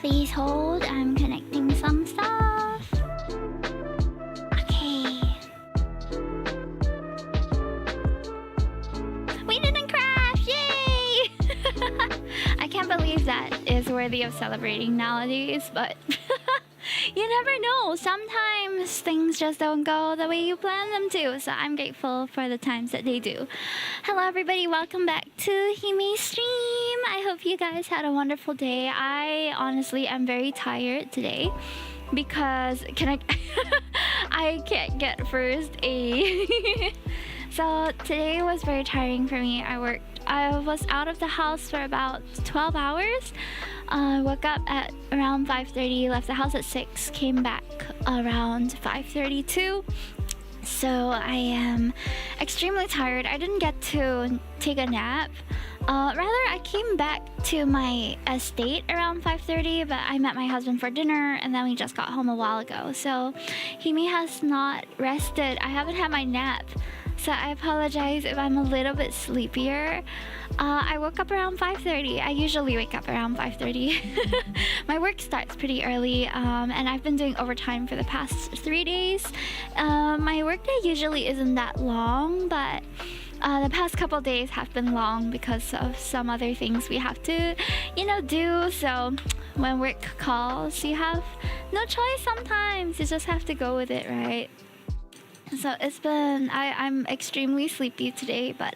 Please hold, I'm connecting some stuff. Okay. We didn't crash! Yay! I can't believe that is worthy of celebrating nowadays, but you never know. Sometimes things just don't go the way you plan them to, so I'm grateful for the times that they do. Hello everybody, welcome back to Hime's stream. I hope you guys had a wonderful day. I honestly am very tired today because I can't get first aid. So today was very tiring for me. I was out of the house for about 12 hours. Woke up at around 5:30, left the house at 6, came back around 5:32. So I am extremely tired. I didn't get to take a nap. Rather, I came back to my estate around 5:30, but I met my husband for dinner and then we just got home a while ago. So Hime has not rested. I haven't had my nap. So I apologize if I'm a little bit sleepier. I woke up around 5:30. I usually wake up around 5:30. My work starts pretty early, and I've been doing overtime for the past 3 days. My workday usually isn't that long, but the past couple days have been long because of some other things we have to, do. So when work calls, you have no choice sometimes. You just have to go with it, right? So it's been, I'm extremely sleepy today, but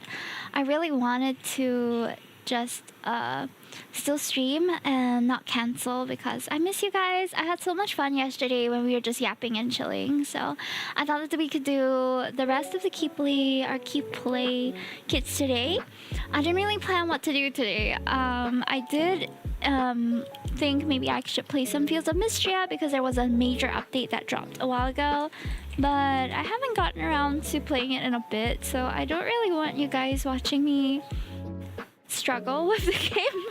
I really wanted to just still stream and not cancel because I miss you guys. I had so much fun yesterday when we were just yapping and chilling. So I thought that we could do the rest of the Keep Play kits today. I didn't really plan what to do today. I did think maybe I should play some Fields of Mystria because there was a major update that dropped a while ago. But I haven't gotten around to playing it in a bit, so I don't really want you guys watching me struggle with the game.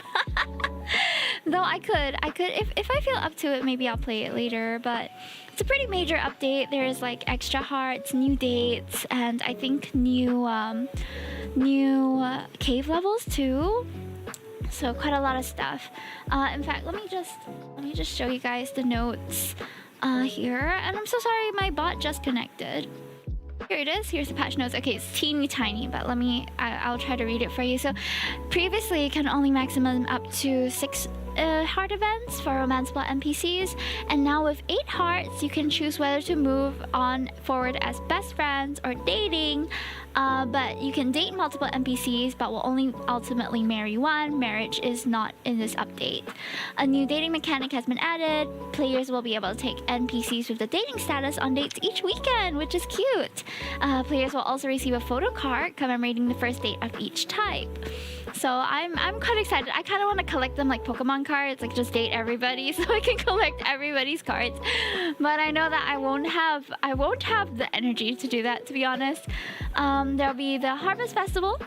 Though I could if I feel up to it, maybe I'll play it later. But it's a pretty major update. There's like extra hearts, new dates, and I think new cave levels too. So quite a lot of stuff. In fact, let me just show you guys the notes here. And I'm so sorry, my bot just connected. Here it is. Here's the patch notes. Okay, it's teeny tiny, but I'll try to read it for you. So previously you can only maximum up to 6 heart events for romanceable NPCs, and now with 8 hearts you can choose whether to move on forward as best friends or dating. But you can date multiple NPCs but will only ultimately marry one. Marriage is not in this update. A new dating mechanic has been added. Players will be able to take NPCs with the dating status on dates each weekend, which is cute. Players will also receive a photo card commemorating the first date of each type. So I'm quite excited. I kind of want to collect them like Pokemon cards, like just date everybody so I can collect everybody's cards. But I know that I won't have the energy to do that, to be honest. There'll be the Harvest Festival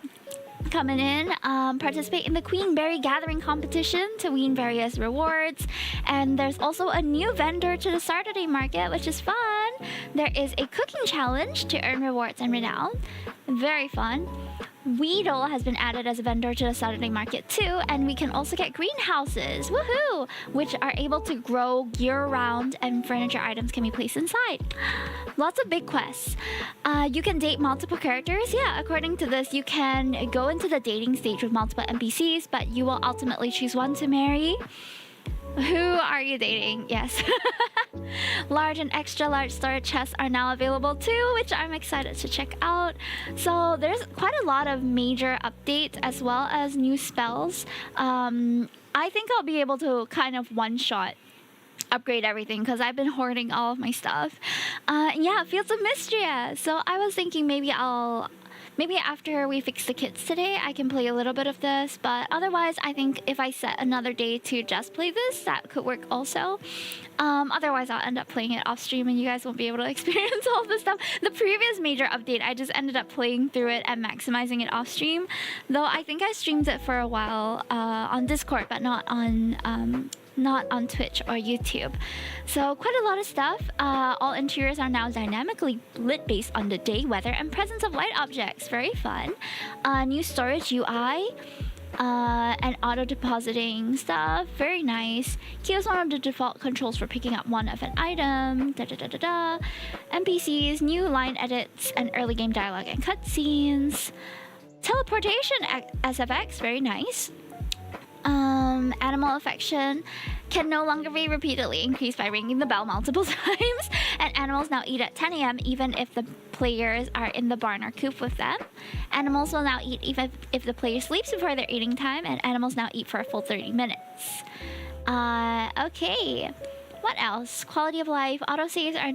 coming in. Participate in the Queen Berry Gathering competition to win various rewards. And there's also a new vendor to the Saturday market, which is fun. There is a cooking challenge to earn rewards and renown. Very fun. Weedle has been added as a vendor to the Saturday market too, and we can also get greenhouses, woohoo, which are able to grow year-round and furniture items can be placed inside. Lots of big quests. You can date multiple characters. Yeah, according to this, you can go into the dating stage with multiple NPCs, but you will ultimately choose one to marry. Who are you dating? Yes. Large and extra large storage chests are now available too, which I'm excited to check out. So there's quite a lot of major updates as well as new spells. I think I'll be able to kind of one-shot upgrade everything because I've been hoarding all of my stuff. Yeah, Fields of Mystria. So I was thinking maybe after we fix the kits today, I can play a little bit of this, but otherwise, I think if I set another day to just play this, that could work also. Otherwise, I'll end up playing it off stream and you guys won't be able to experience all this stuff. The previous major update, I just ended up playing through it and maximizing it off stream, though I think I streamed it for a while on Discord, but not on Twitch or YouTube. So quite a lot of stuff. All interiors are now dynamically lit based on the day, weather, and presence of light objects. Very fun. New storage UI. and auto-depositing stuff. Very nice. Key is one of the default controls for picking up one of an item. NPCs, new line edits, and early game dialogue and cutscenes. Teleportation SFX, very nice. Animal affection can no longer be repeatedly increased by ringing the bell multiple times, and animals now eat at 10 a.m. even if the players are in the barn or coop with them. Animals will now eat even if the player sleeps before their eating time, and animals now eat for a full 30 minutes. Okay. What else? Quality of life. Autosaves are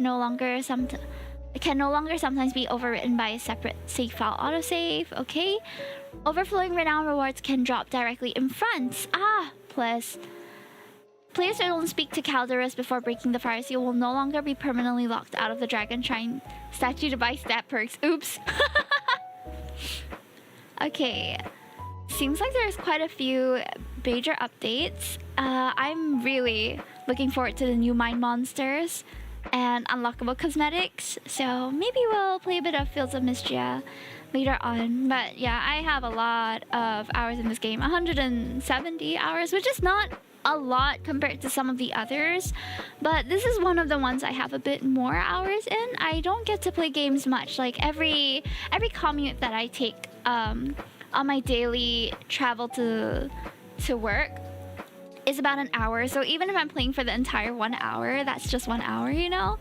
can no longer sometimes be overwritten by a separate save file autosave. Okay. Overflowing renown rewards can drop directly in front. Plus. Players who don't speak to Calderus before breaking the fire seal will no longer be permanently locked out of the Dragon Shrine statue to buy stat perks. Oops. Okay. Seems like there's quite a few major updates. I'm really looking forward to the new mine monsters and unlockable cosmetics. So maybe we'll play a bit of Fields of Mystria later on. But yeah, I have a lot of hours in this game. 170 hours, which is not a lot compared to some of the others, but this is one of the ones I have a bit more hours in. I don't get to play games much. Like every commute that I take on my daily travel to work is about an hour. So even if I'm playing for the entire 1 hour, that's just 1 hour, you know.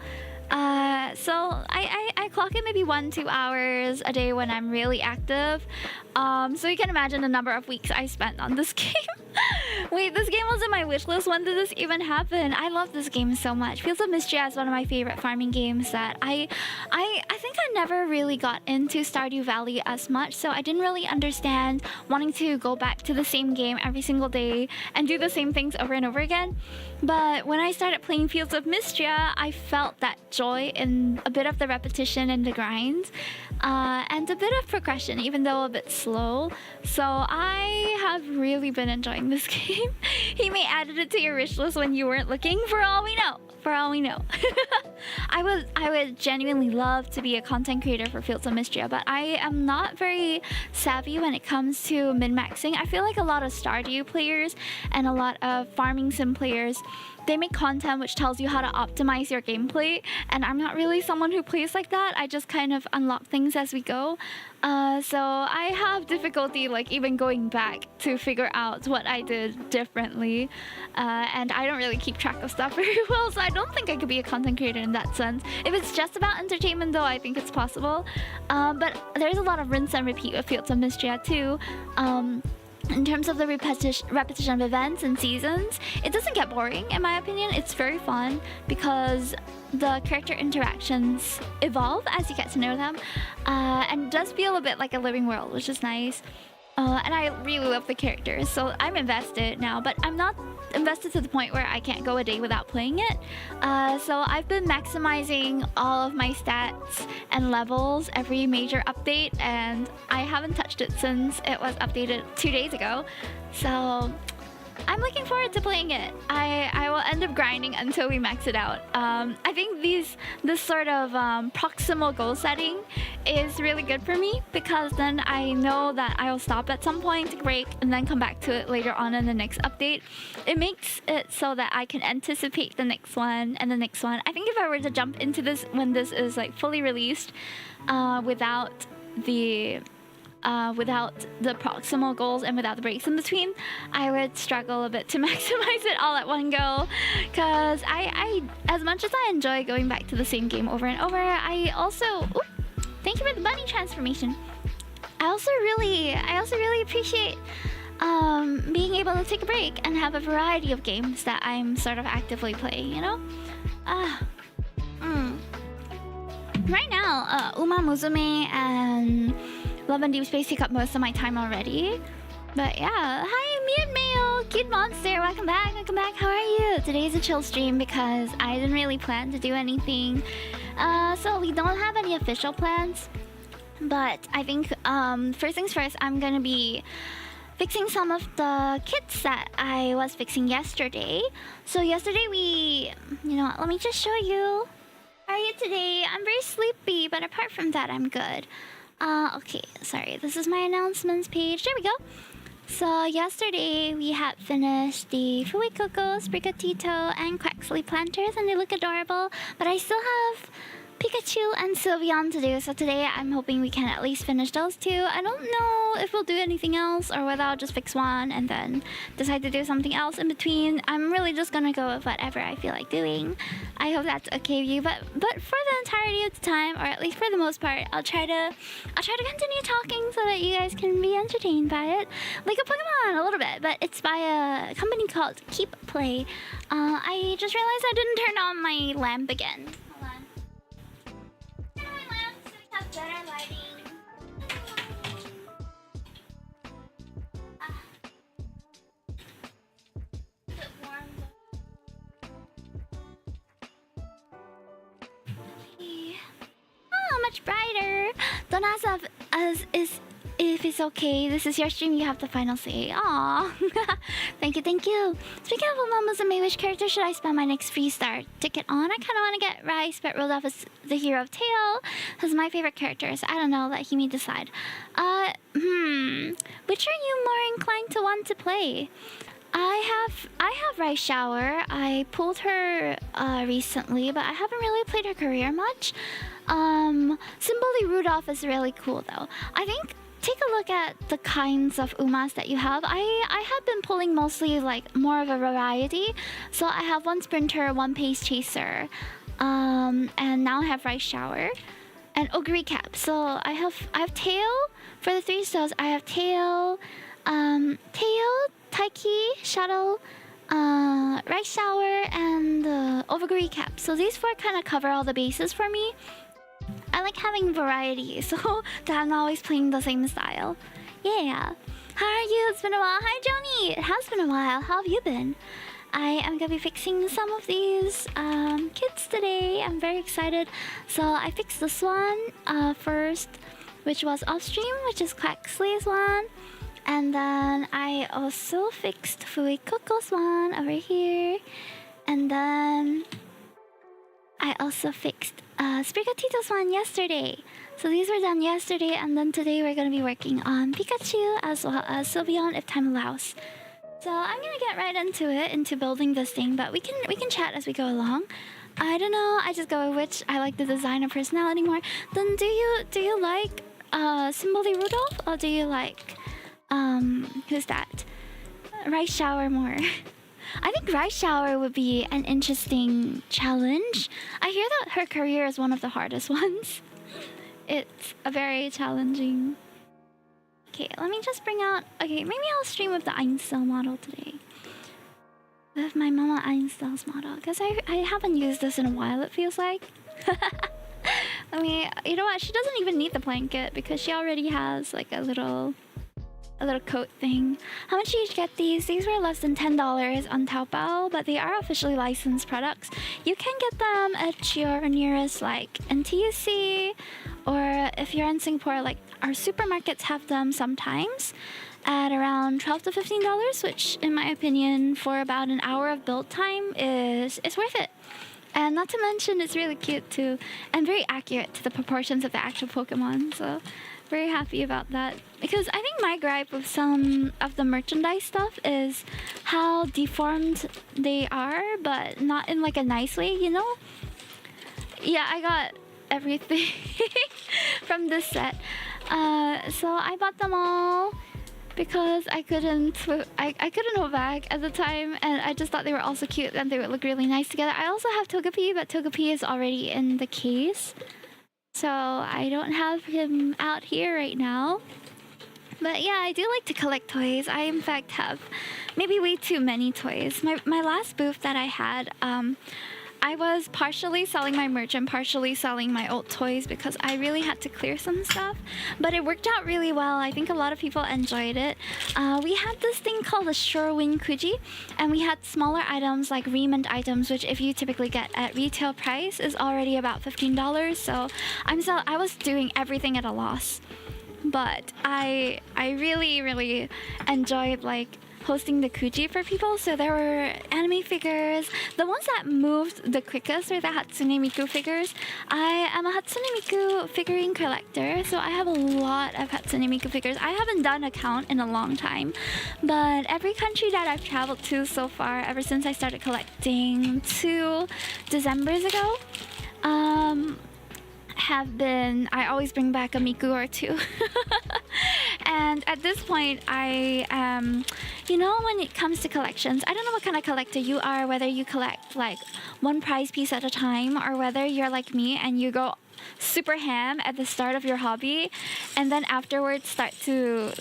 So I clock in maybe 1-2 hours a day when I'm really active. So you can imagine the number of weeks I spent on this game. Wait, this game was in my wish list. When did this even happen? I love this game so much. Fields of Mystria is one of my favorite farming games that I think I never really got into Stardew Valley as much, so I didn't really understand wanting to go back to the same game every single day and do the same things over and over again. But when I started playing Fields of Mystria, I felt that joy in a bit of the repetition and the grind, and a bit of progression, even though a bit slow. So I have really been enjoying this game. He may added it to your wish list when you weren't looking, for all we know. For all we know. I would genuinely love to be a content creator for Fields of Mystria, but I am not very savvy when it comes to min-maxing. I feel like a lot of Stardew players and a lot of farming sim players, they make content which tells you how to optimize your gameplay, and I'm not really someone who plays like that. I just kind of unlock things as we go. So I have difficulty like even going back to figure out what I did differently, and I don't really keep track of stuff very well, so I don't think I could be a content creator in that sense. If it's just about entertainment though, I think it's possible. But there's a lot of rinse and repeat with Fields of Mystria too. In terms of the repetition of events and seasons, it doesn't get boring in my opinion. It's very fun because the character interactions evolve as you get to know them, and it does feel a bit like a living world, which is nice. And I really love the characters, so I'm invested now, but I'm not invested to the point where I can't go a day without playing it. So I've been maximizing all of my stats and levels every major update, and I haven't touched it since it was updated 2 days ago. So I'm looking forward to playing it. I will end up grinding until we max it out. I think this sort of proximal goal setting is really good for me, because then I know that I'll stop at some point to break and then come back to it later on in the next update. It makes it so that I can anticipate the next one and the next one. I think if I were to jump into this when this is like fully released, without the proximal goals and without the breaks in between, I would struggle a bit to maximize it all at one go, because I as much as I enjoy going back to the same game over and over, I also thank you for the bunny transformation. I also really appreciate being able to take a break and have a variety of games that I'm sort of actively playing, you know? Right now, Uma Musume and Love and Deep Space take up most of my time already. But yeah, hi Mute Mail, cute monster, welcome back, how are you? Today's a chill stream because I didn't really plan to do anything. So we don't have any official plans. But I think first things first, I'm gonna be fixing some of the kits that I was fixing yesterday. So yesterday let me just show you. How are you today? I'm very sleepy, but apart from that, I'm good. Okay, sorry, this is my announcements page. There we go. So yesterday we had finished the Fuecoco, Sprigatito, and Quaxley planters, and they look adorable. But I still have Pikachu and Sylveon to do, so today I'm hoping we can at least finish those two. I don't know if we'll do anything else or whether I'll just fix one and then decide to do something else in between. I'm really just gonna go with whatever I feel like doing. I hope that's okay with you, but for the entirety of the time, or at least for the most part, I'll try to continue talking so that you guys can be entertained by it. Like a Pokemon a little bit, but it's by a company called Keep Play. I just realized I didn't turn on my lamp again. Better lighting. Is it warm? Okay. Oh, much brighter. Don't ask if it's okay. This is your stream. You have the final say. Aww. Thank you, thank you. Speaking of Mamas and May, which character should I spend my next free star ticket on? I kind of want to get Rice, but rolled off as the hero of Tail. This is my favorite characters. I don't know. Let Himi decide. Which are you more inclined to want to play? I have Rice Shower. I pulled her recently, but I haven't really played her career much. Symboli Rudolph is really cool though. I think take a look at the kinds of Umas that you have. I have been pulling mostly like more of a variety. So I have one Sprinter, one Pace Chaser, and now I have Rice Shower and Ogre Cap. So I have Tail for the 3 stars. I have Tail, Taiki, Shadow, Rice Shower, and Ogre Cap. So these 4 kind of cover all the bases for me. I like having variety, so that I'm not always playing the same style. Yeah. How are you? It's been a while. Hi, Joni. It has been a while. How have you been? I am gonna be fixing some of these kits today. I'm very excited. So I fixed this one first, which was off stream, which is Quaxley's one. And then I also fixed Fuecoco's one over here. And then I also fixed Sprigatito's one yesterday. So these were done yesterday, and then today we're going to be working on Pikachu as well as Sylveon if time allows. So I'm going to get right into building this thing, but we can chat as we go along. I don't know, I just go with which I like the design or personality more. Then do you like Symboli Rudolph, or do you like who's that? Rice Shower more? I think Rice Shower would be an interesting challenge. I hear that her career is one of the hardest ones. It's a very challenging. Okay, let me just bring out. Okay, maybe I'll stream with the Einstein model today. With my Mama Einstein's model, because I haven't used this in a while. It feels like. I mean, you know what? She doesn't even need the blanket because she already has like a little coat thing. How much did you get these? These were less than $10 on Taobao, but they are officially licensed products. You can get them at your nearest like NTUC, or if you're in Singapore, like our supermarkets have them sometimes at around $12 to $15, which in my opinion for about an hour of build time is worth it. And not to mention it's really cute too, and very accurate to the proportions of the actual Pokemon, so very happy about that. Because I think my gripe with some of the merchandise stuff is how deformed they are, but not in like a nice way, you know? Yeah, I got everything from this set. So I bought them all because I couldn't hold back at the time, and I just thought they were also cute and they would look really nice together. I also have Togepi, but Togepi is already in the case, so I don't have him out here right now. But yeah, I do like to collect toys. I in fact have maybe way too many toys. My last booth that I had, I was partially selling my merch and partially selling my old toys because I really had to clear some stuff. But it worked out really well. I think a lot of people enjoyed it. We had this thing called a Shorewing Kuji, and we had smaller items like remnant items, which if you typically get at retail price is already about $15. So I was doing everything at a loss. But I really enjoyed like hosting the Kuji for people. So there were anime figures. The ones that moved the quickest were the Hatsune Miku figures. I am a Hatsune Miku figurine collector, so I have a lot of Hatsune Miku figures. I haven't done a count in a long time, but every country that I've traveled to so far, ever since I started collecting 2 Decembers ago, I always bring back a Miku or 2. And at this point, I am, you know, when it comes to collections, I don't know what kind of collector you are, whether you collect like one prize piece at a time, or whether you're like me and you go super ham at the start of your hobby, and then afterwards start to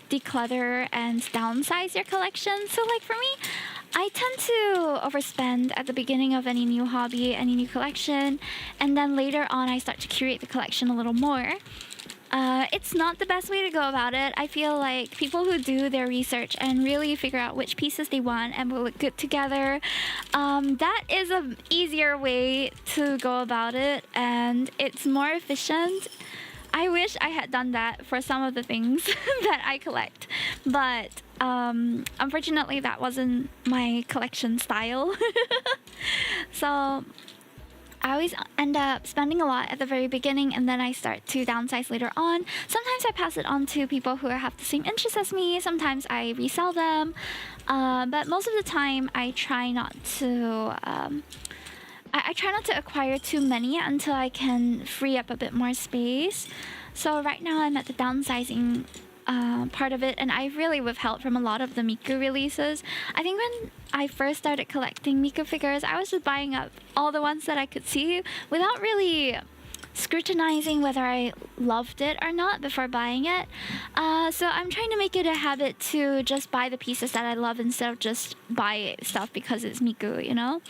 declutter and downsize your collection. So like for me, I tend to overspend at the beginning of any new hobby, any new collection, and then later on I start to curate the collection a little more. It's not the best way to go about it. I feel like people who do their research and really figure out which pieces they want and will look good together, that is an easier way to go about it, and it's more efficient. I wish I had done that for some of the things that I collect, but unfortunately that wasn't my collection style. So I always end up spending a lot at the very beginning, and then I start to downsize later on. Sometimes I pass it on to people who have the same interests as me. Sometimes I resell them, but most of the time I try not to I try not to acquire too many until I can free up a bit more space. So right now I'm at the downsizing part of it, and I really withheld from a lot of the Miku releases. I think when I first started collecting Miku figures, I was just buying up all the ones that I could see without really scrutinizing whether I loved it or not before buying it. So I'm trying to make it a habit to just buy the pieces that I love instead of just buy stuff because it's Miku, you know?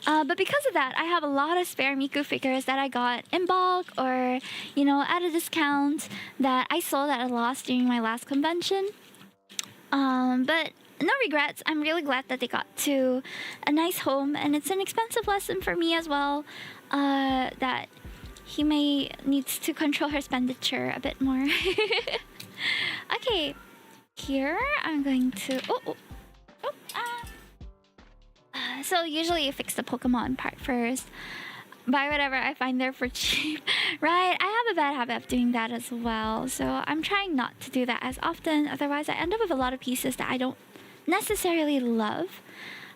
But because of that, I have a lot of spare Miku figures that I got in bulk or, you know, at a discount that I sold at a loss during my last convention. But no regrets. I'm really glad that they got to a nice home, and it's an expensive lesson for me as well, that Hime needs to control her expenditure a bit more. Okay, here I'm going to... So usually you fix the Pokemon part first. Buy whatever I find there for cheap. Right, I have a bad habit of doing that as well. So I'm trying not to do that as often. Otherwise I end up with a lot of pieces that I don't necessarily love.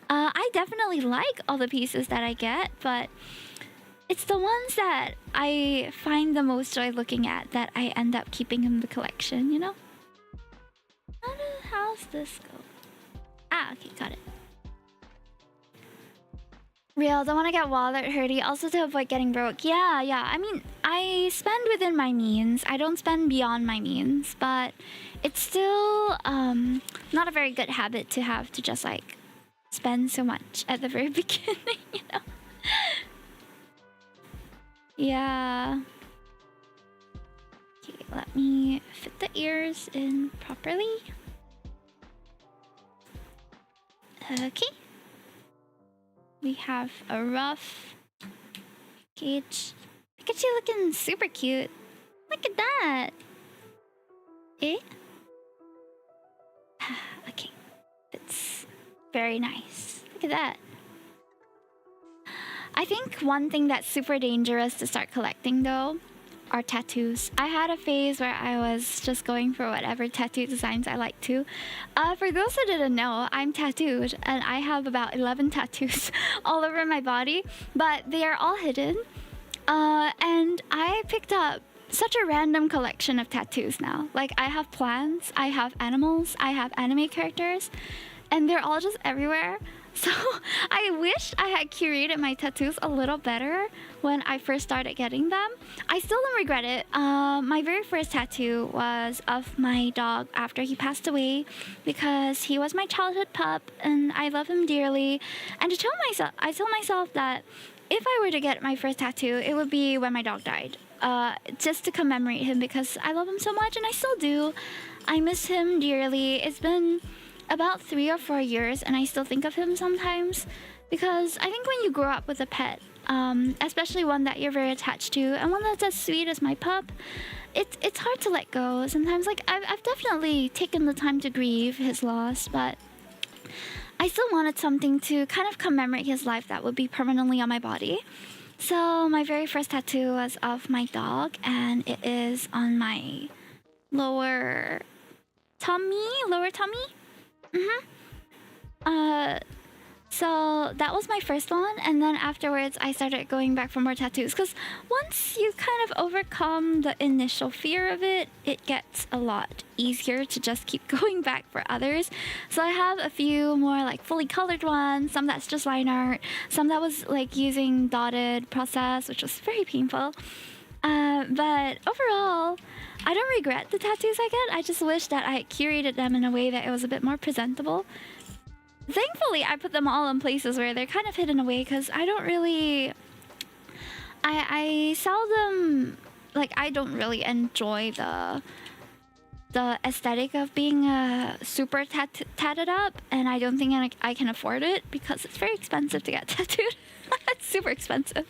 I definitely like all the pieces that I get, but it's the ones that I find the most joy looking at that I end up keeping in the collection, you know? How's this go? Okay, got it. Real, don't want to get wallet hurty, also to avoid getting broke. Yeah, I mean, I spend within my means. I don't spend beyond my means, but it's still not a very good habit to have to just like spend so much at the very beginning, you know? Yeah. Okay, let me fit the ears in properly. Okay. We have a rough cage. Pikachu looking super cute. Look at that. Eh? Okay. It's very nice. Look at that. I think one thing that's super dangerous to start collecting though are tattoos. I had a phase where I was just going for whatever tattoo designs I like to. For those who didn't know, I'm tattooed and I have about 11 tattoos all over my body, but they are all hidden. And I picked up such a random collection of tattoos now. Like I have plants, I have animals, I have anime characters, and they're all just everywhere. So I wish I had curated my tattoos a little better when I first started getting them. I still don't regret it. My very first tattoo was of my dog after he passed away because he was my childhood pup and I love him dearly. And I told myself that if I were to get my first tattoo, it would be when my dog died. Just to commemorate him because I love him so much and I still do. I miss him dearly. It's been about 3 or 4 years, and I still think of him sometimes, because I think when you grow up with a pet, especially one that you're very attached to, and one that's as sweet as my pup, it's hard to let go sometimes. Like, I've definitely taken the time to grieve his loss, but I still wanted something to kind of commemorate his life that would be permanently on my body. So my very first tattoo was of my dog, and it is on my lower tummy. So that was my first one, and then afterwards I started going back for more tattoos, because once you kind of overcome the initial fear of it, it gets a lot easier to just keep going back for others. So I have a few more like fully colored ones, some that's just line art, some that was like using dotted process, which was very painful. But overall, I don't regret the tattoos I get. I just wish that I had curated them in a way that it was a bit more presentable. Thankfully, I put them all in places where they're kind of hidden away, because I don't really... I seldom... Like, I don't really enjoy the aesthetic of being super tatted up, and I don't think I can afford it, because it's very expensive to get tattooed. It's super expensive.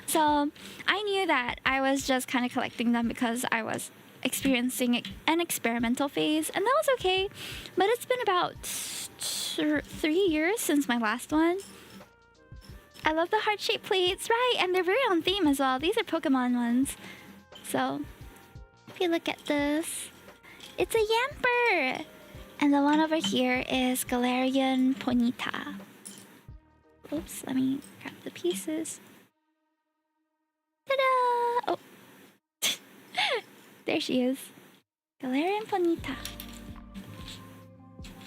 So I knew that I was just kind of collecting them because I was experiencing an experimental phase, and that was okay. But it's been about 3 years since my last one. I love the heart-shaped plates, right? And they're very on theme as well. These are Pokemon ones. So if you look at this, it's a Yamper. And the one over here is Galarian Ponyta. Oops, let me grab the pieces. Ta-da! Oh. There she is. Galarian Ponyta.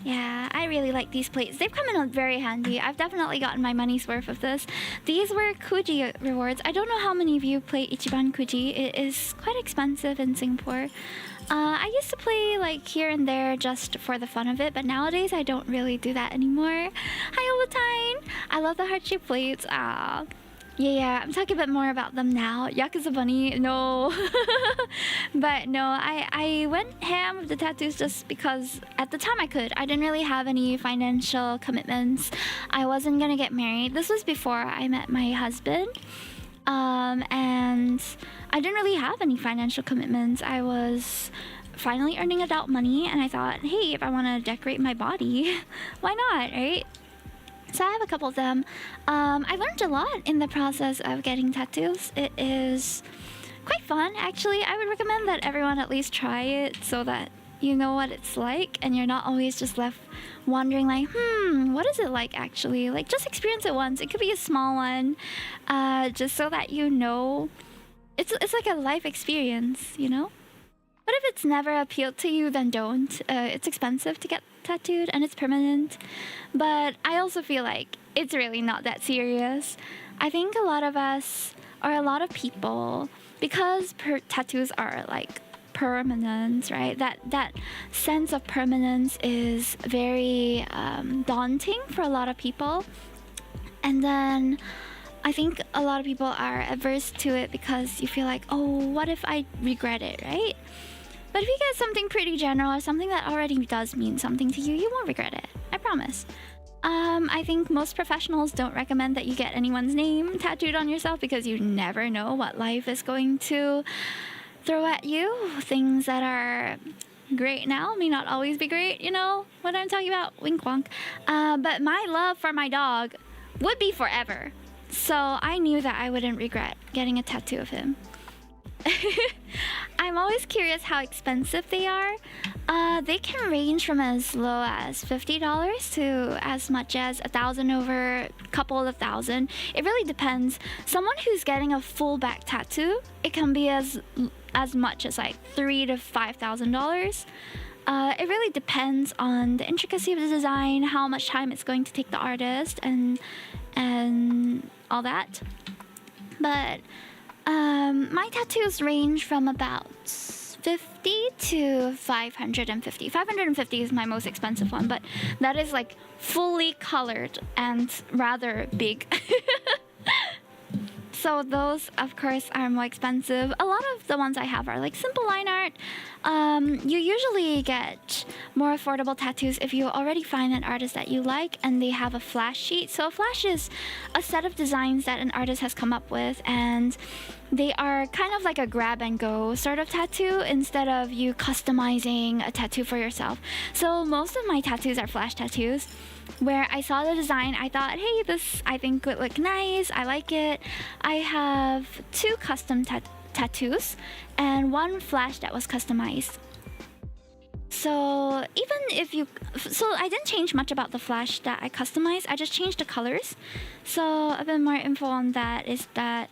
Yeah, I really like these plates. They've come in very handy. I've definitely gotten my money's worth of this. These were Kuji rewards. I don't know how many of you play Ichiban Kuji. It is quite expensive in Singapore. I used to play like here and there just for the fun of it, but nowadays I don't really do that anymore. Hi, Ovatine! I love the heart-shaped plates. Yeah, I'm talking a bit more about them now. Yakuza Bunny, no. But no, I went ham with the tattoos just because at the time I could. I didn't really have any financial commitments. I wasn't gonna get married. This was before I met my husband. And I didn't really have any financial commitments. I was finally earning adult money, and I thought, hey, if I want to decorate my body, why not, right? So I have a couple of them. I learned a lot in the process of getting tattoos. It is quite fun, actually. I would recommend that everyone at least try it so that you know what it's like, and you're not always just left wondering like, what is it like actually? Like, just experience it once. It could be a small one, just so that you know. It's like a life experience, you know? But if it's never appealed to you, then don't. It's expensive to get tattooed, and it's permanent. But I also feel like it's really not that serious. I think a lot of us, or a lot of people, because tattoos are like permanence, right? That sense of permanence is very daunting for a lot of people. And then I think a lot of people are averse to it because you feel like, oh, what if I regret it, right? But if you get something pretty general or something that already does mean something to you, you won't regret it. I promise. I think most professionals don't recommend that you get anyone's name tattooed on yourself because you never know what life is going to throw at you. Things that are great now may not always be great, you know what I'm talking about? Wink wonk. But my love for my dog would be forever. So I knew that I wouldn't regret getting a tattoo of him. I'm always curious how expensive they are. They can range from as low as $50 to as much as $1,000 over a couple of thousand. It really depends. Someone who's getting a full back tattoo, it can be as much as like $3,000 to $5,000. It really depends on the intricacy of the design, how much time it's going to take the artist, and all that. But my tattoos range from about $50 to $550. $550 is my most expensive one, but that is like fully colored and rather big. So those, of course, are more expensive. A lot of the ones I have are like simple line art. You usually get more affordable tattoos if you already find an artist that you like and they have a flash sheet. So a flash is a set of designs that an artist has come up with, and they are kind of like a grab and go sort of tattoo instead of you customizing a tattoo for yourself. So most of my tattoos are flash tattoos, where I saw the design, I thought, hey, this I think would look nice, I like it. I have 2 custom tattoos and 1 flash that was customized. So even if you, so I didn't change much about the flash that I customized, I just changed the colors. So a bit more info on that is that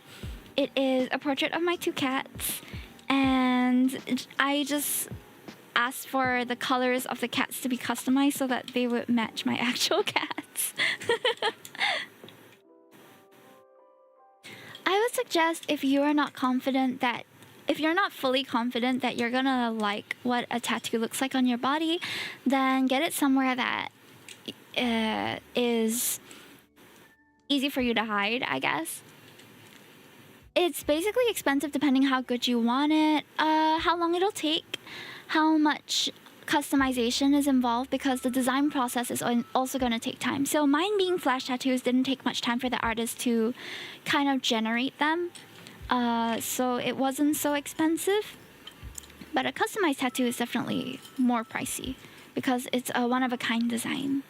it is a portrait of my 2 cats, and I just asked for the colors of the cats to be customized so that they would match my actual cats. I would suggest if you are not confident that, if you're not fully confident that you're gonna like what a tattoo looks like on your body, then get it somewhere that is easy for you to hide, I guess. It's basically expensive depending how good you want it, how long it'll take, how much customization is involved, because the design process is also going to take time. So mine being flash tattoos didn't take much time for the artist to kind of generate them. So it wasn't so expensive. But a customized tattoo is definitely more pricey because it's a one-of-a-kind design.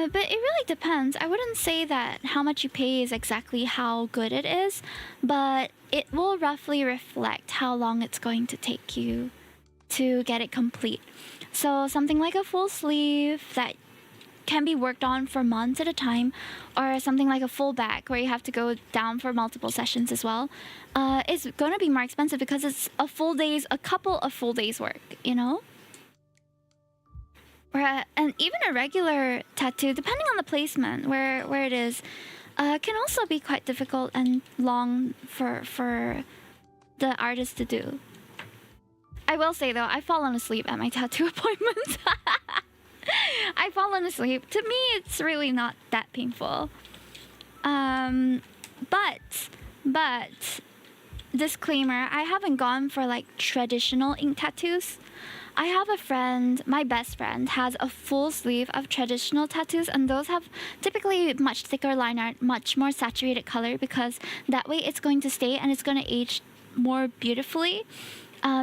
But it really depends. I wouldn't say that how much you pay is exactly how good it is, but it will roughly reflect how long it's going to take you to get it complete. So something like a full sleeve that can be worked on for months at a time, or something like a full back where you have to go down for multiple sessions as well, is going to be more expensive because it's a couple of full days work, you know? And even a regular tattoo, depending on the placement, where it is, can also be quite difficult and long for the artist to do. I will say though, I've fallen asleep at my tattoo appointments. I've fallen asleep. To me, it's really not that painful. But disclaimer, I haven't gone for like traditional ink tattoos. I have a friend, my best friend, has a full sleeve of traditional tattoos, and those have typically much thicker line art, much more saturated color, because that way it's going to stay and it's going to age more beautifully.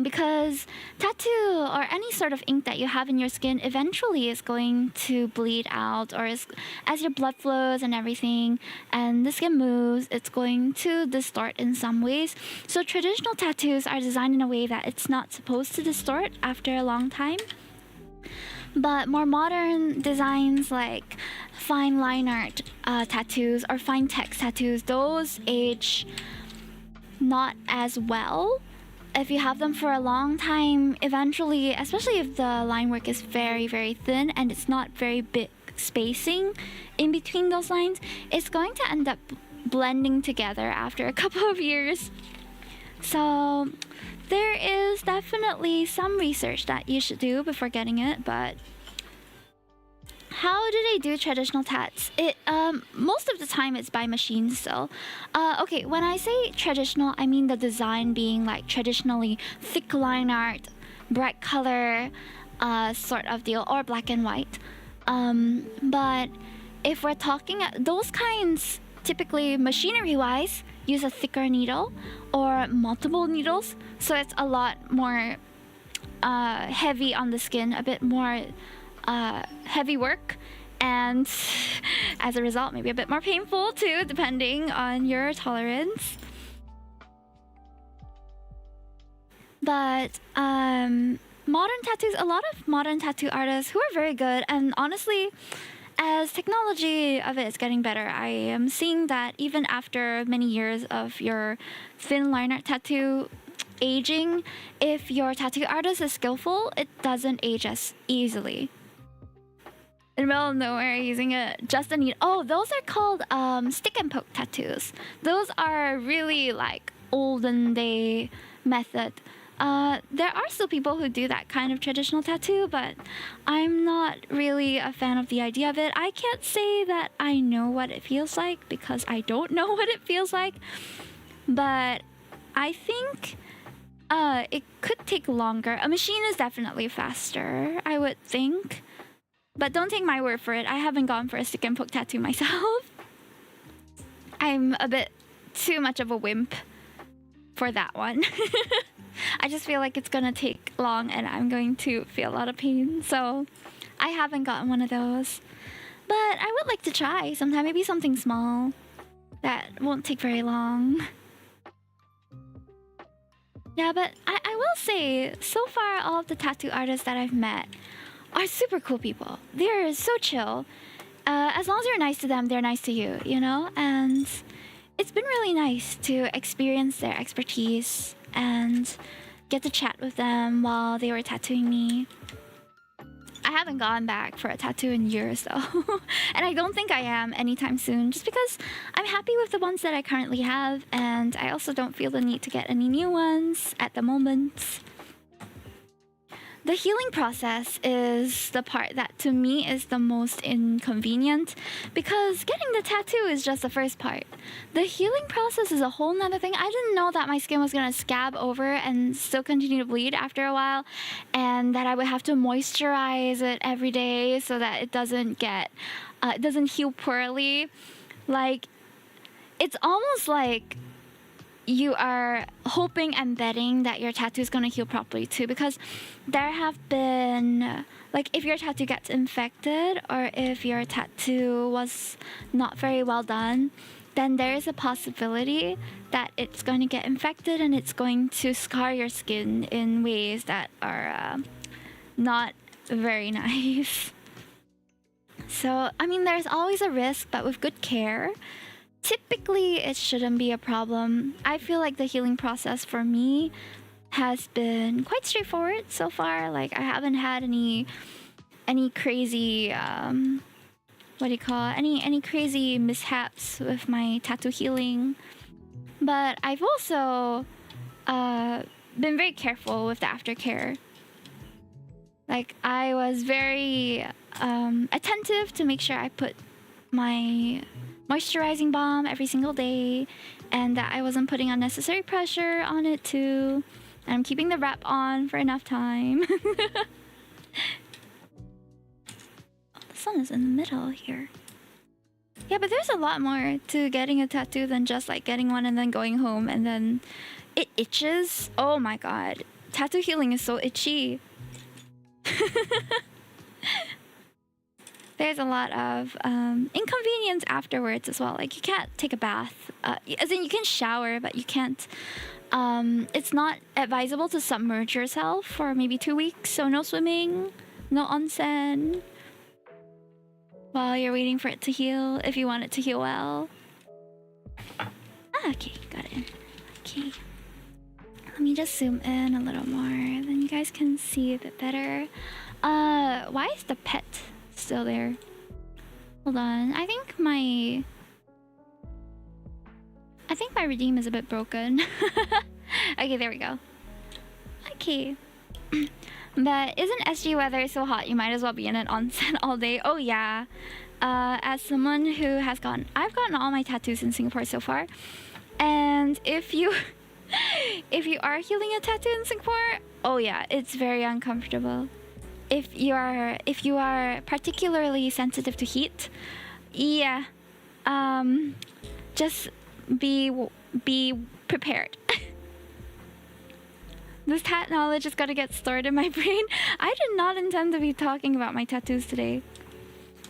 Because tattoo or any sort of ink that you have in your skin eventually is going to bleed out, or as your blood flows and everything and the skin moves, it's going to distort in some ways. So traditional tattoos are designed in a way that it's not supposed to distort after a long time. But more modern designs like fine line art tattoos or fine text tattoos, those age not as well. If you have them for a long time, eventually, especially if the line work is very, very thin and it's not very big spacing in between those lines, it's going to end up blending together after a couple of years. So there is definitely some research that you should do before getting it, but how do they do traditional tats? Most of the time it's by machine still. Okay, when I say traditional, I mean the design being like traditionally thick line art, bright color, sort of deal, or black and white. But if we're talking, those kinds typically machinery-wise use a thicker needle or multiple needles, so it's a lot more heavy on the skin, a bit more heavy work, and as a result maybe a bit more painful too, depending on your tolerance. But modern tattoos, a lot of modern tattoo artists who are very good, and honestly, as technology of it is getting better, I am seeing that even after many years of your thin line art tattoo aging, if your tattoo artist is skillful, it doesn't age as easily. In the middle of nowhere, using just a needle. Oh, those are called stick and poke tattoos. Those are really like olden day method There are still people who do that kind of traditional tattoo, but I'm not really a fan of the idea of it. I can't say that I know what it feels like because I don't know what it feels like, but I think it could take longer. A machine is definitely faster, I would think, but don't take my word for it. I haven't gone for a stick and poke tattoo myself. I'm a bit too much of a wimp for that one. I just feel like it's gonna take long and I'm going to feel a lot of pain, so I haven't gotten one of those. But I would like to try sometime, maybe something small that won't take very long. Yeah, but I will say, so far all of the tattoo artists that I've met are super cool people. They're so chill. As long as you're nice to them, they're nice to you, you know? And it's been really nice to experience their expertise and get to chat with them while they were tattooing me. I haven't gone back for a tattoo in years though. And I don't think I am anytime soon, just because I'm happy with the ones that I currently have, and I also don't feel the need to get any new ones at the moment. The healing process is the part that to me is the most inconvenient, because getting the tattoo is just the first part. The healing process is a whole nother thing. I didn't know that my skin was gonna scab over and still continue to bleed after a while, and that I would have to moisturize it every day so that it doesn't get, it doesn't heal poorly. Like, it's almost like you are hoping and betting that your tattoo is going to heal properly too, because there have been, like, if your tattoo gets infected or if your tattoo was not very well done, then there is a possibility that it's going to get infected and it's going to scar your skin in ways that are not very nice. So, I mean, there's always a risk, but with good care, typically it shouldn't be a problem. I feel like the healing process for me has been quite straightforward so far. Like, I haven't had any crazy what do you call it? Any crazy mishaps with my tattoo healing. But I've also been very careful with the aftercare. Like, I was very attentive to make sure I put my moisturizing balm every single day, and that I wasn't putting unnecessary pressure on it too. And I'm keeping the wrap on for enough time. Oh, the sun is in the middle here. Yeah, but there's a lot more to getting a tattoo than just like getting one and then going home and then it itches. Oh my god. Tattoo healing is so itchy. There's a lot of inconvenience afterwards as well. Like, you can't take a bath. As in, you can shower, but you can't... it's not advisable to submerge yourself for maybe 2 weeks. So no swimming, no onsen, while you're waiting for it to heal, if you want it to heal well. Ah, okay, got it. Okay. Let me just zoom in a little more, then you guys can see a bit better. Why is the pet still there? Hold on. I think my redeem is a bit broken. Okay, there we go. Okay. But isn't SG weather so hot you might as well be in an onsen all day? Oh yeah. As someone who has I've gotten all my tattoos in Singapore so far. And if you are healing a tattoo in Singapore, oh yeah, it's very uncomfortable. If you are particularly sensitive to heat, yeah, just be prepared. This tat knowledge is gonna get stored in my brain. I did not intend to be talking about my tattoos today.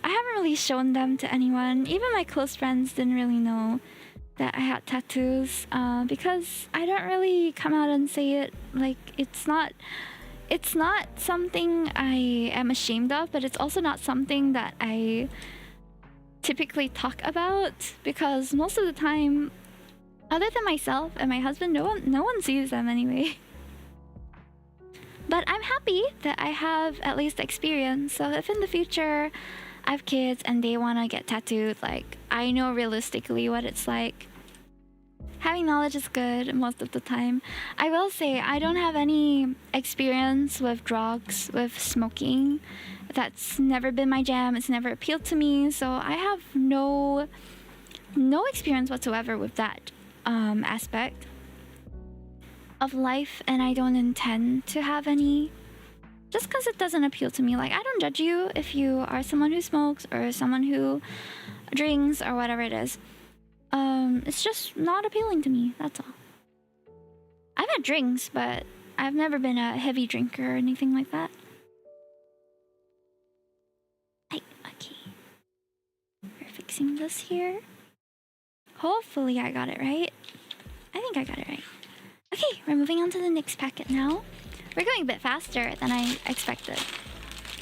I haven't really shown them to anyone. Even my close friends didn't really know that I had tattoos, because I don't really come out and say it. Like, it's not something I am ashamed of, but it's also not something that I typically talk about, because most of the time, other than myself and my husband, no one sees them anyway. But I'm happy that I have at least experience, so if in the future I have kids and they want to get tattooed, like, I know realistically what it's like. Having knowledge is good most of the time. I will say I don't have any experience with drugs, with smoking. That's never been my jam. It's never appealed to me. So I have no experience whatsoever with that aspect of life, and I don't intend to have any, just because it doesn't appeal to me. Like, I don't judge you if you are someone who smokes or someone who drinks or whatever it is. It's just not appealing to me, that's all. I've had drinks, but I've never been a heavy drinker or anything like that. Okay. We're fixing this here. Hopefully I got it right. I think I got it right. Okay, we're moving on to the next packet now. We're going a bit faster than I expected.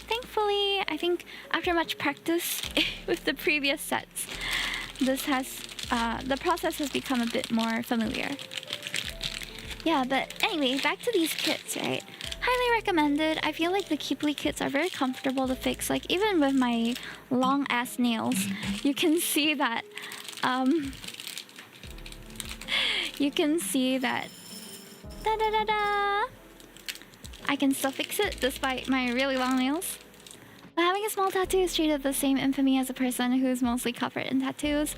Thankfully, I think after much practice with the previous sets, this has, the process has become a bit more familiar. Yeah, but anyway, back to these kits, right? Highly recommended. I feel like the Keeply kits are very comfortable to fix. Like, even with my long ass nails, you can see that, da-da-da-da, I can still fix it despite my really long nails. But having a small tattoo is treated the same infamy as a person who's mostly covered in tattoos.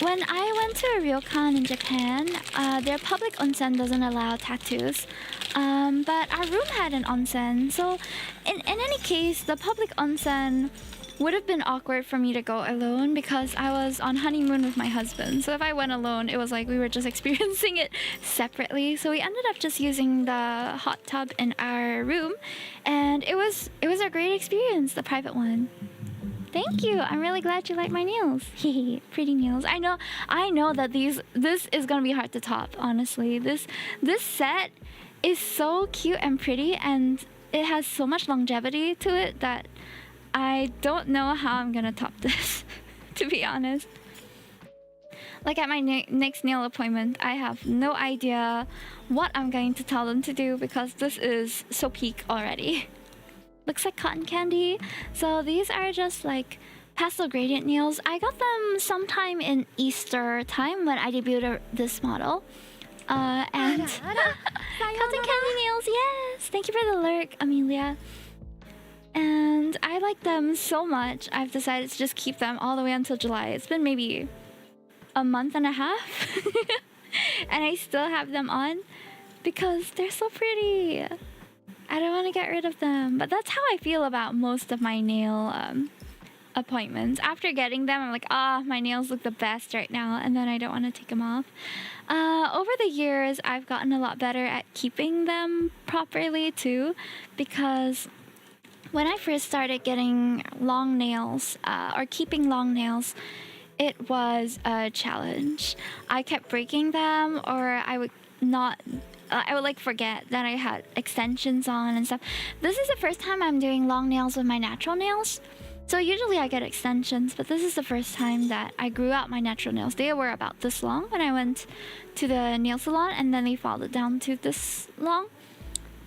When I went to a ryokan in Japan, their public onsen doesn't allow tattoos. But our room had an onsen, so in any case, the public onsen would have been awkward for me to go alone because I was on honeymoon with my husband. So if I went alone, it was like we were just experiencing it separately. So we ended up just using the hot tub in our room, and it was a great experience, the private one. Thank you. I'm really glad you like my nails. Pretty nails. I know that this is gonna be hard to top, honestly. This set is so cute and pretty, and it has so much longevity to it that I don't know how I'm gonna top this, to be honest. Like, at my next nail appointment, I have no idea what I'm going to tell them to do because this is so peak already. Looks like cotton candy. So these are just like pastel gradient nails. I got them sometime in Easter time when I debuted this model. And cotton candy nails, yes! Thank you for the lurk, Amelia. And I like them so much, I've decided to just keep them all the way until July. It's been maybe a month and a half. And I still have them on because they're so pretty. I don't want to get rid of them. But that's how I feel about most of my nail appointments. After getting them, I'm like, my nails look the best right now. And then I don't want to take them off. Over the years, I've gotten a lot better at keeping them properly too. Because when I first started getting long nails, or keeping long nails, it was a challenge. I kept breaking them, or I would like forget that I had extensions on and stuff. This is the first time I'm doing long nails with my natural nails. So usually I get extensions, but this is the first time that I grew out my natural nails. They were about this long when I went to the nail salon, and then they followed down to this long.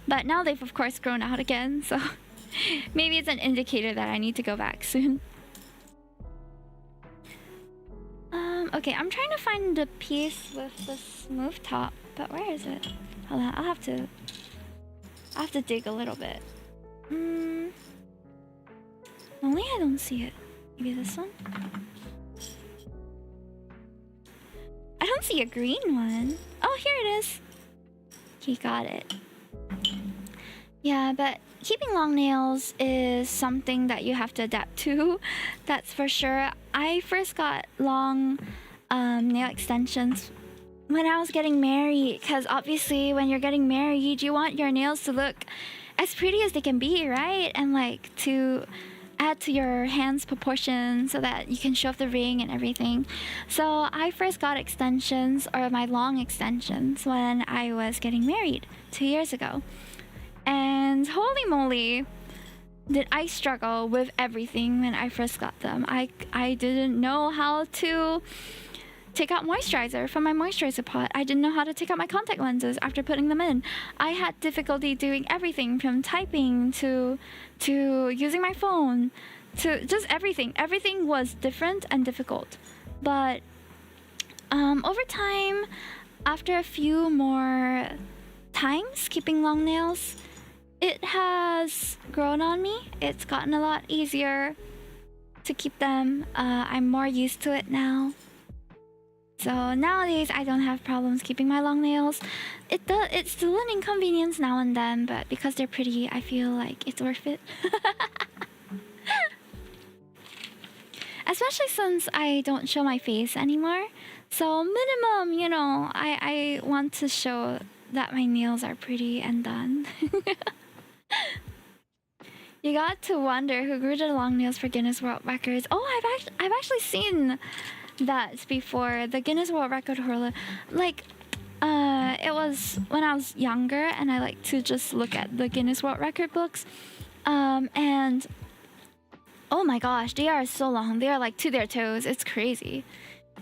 But now they've of course grown out again, so maybe it's an indicator that I need to go back soon. Okay, I'm trying to find the piece with the smooth top, but where is it? Hold on, I'll have to dig a little bit. Only I don't see it. Maybe this one? I don't see a green one. Oh, here it is. He got it. Yeah, but keeping long nails is something that you have to adapt to. That's for sure. I first got long nail extensions when I was getting married, because obviously when you're getting married, you want your nails to look as pretty as they can be, right? And like to add to your hands proportion so that you can show off the ring and everything. So I first got extensions, or my long extensions, when I was getting married 2 years ago. And holy moly, did I struggle with everything when I first got them. I didn't know how to take out moisturizer from my moisturizer pot. I didn't know how to take out my contact lenses after putting them in. I had difficulty doing everything from typing to using my phone to just everything. Everything was different and difficult. But Over time, after a few more times keeping long nails, it has grown on me. It's gotten a lot easier to keep them. I'm more used to it now. So nowadays I don't have problems keeping my long nails. It's still an inconvenience now and then, but because they're pretty, I feel like it's worth it. Especially since I don't show my face anymore. So minimum, you know, I want to show that my nails are pretty and done. You got to wonder who grew the long nails for Guinness World Records. Oh, I've actually seen that before. The Guinness World Record holder, like, it was when I was younger, and I like to just look at the Guinness World Record books, and oh my gosh, they are so long. They are like to their toes. It's crazy.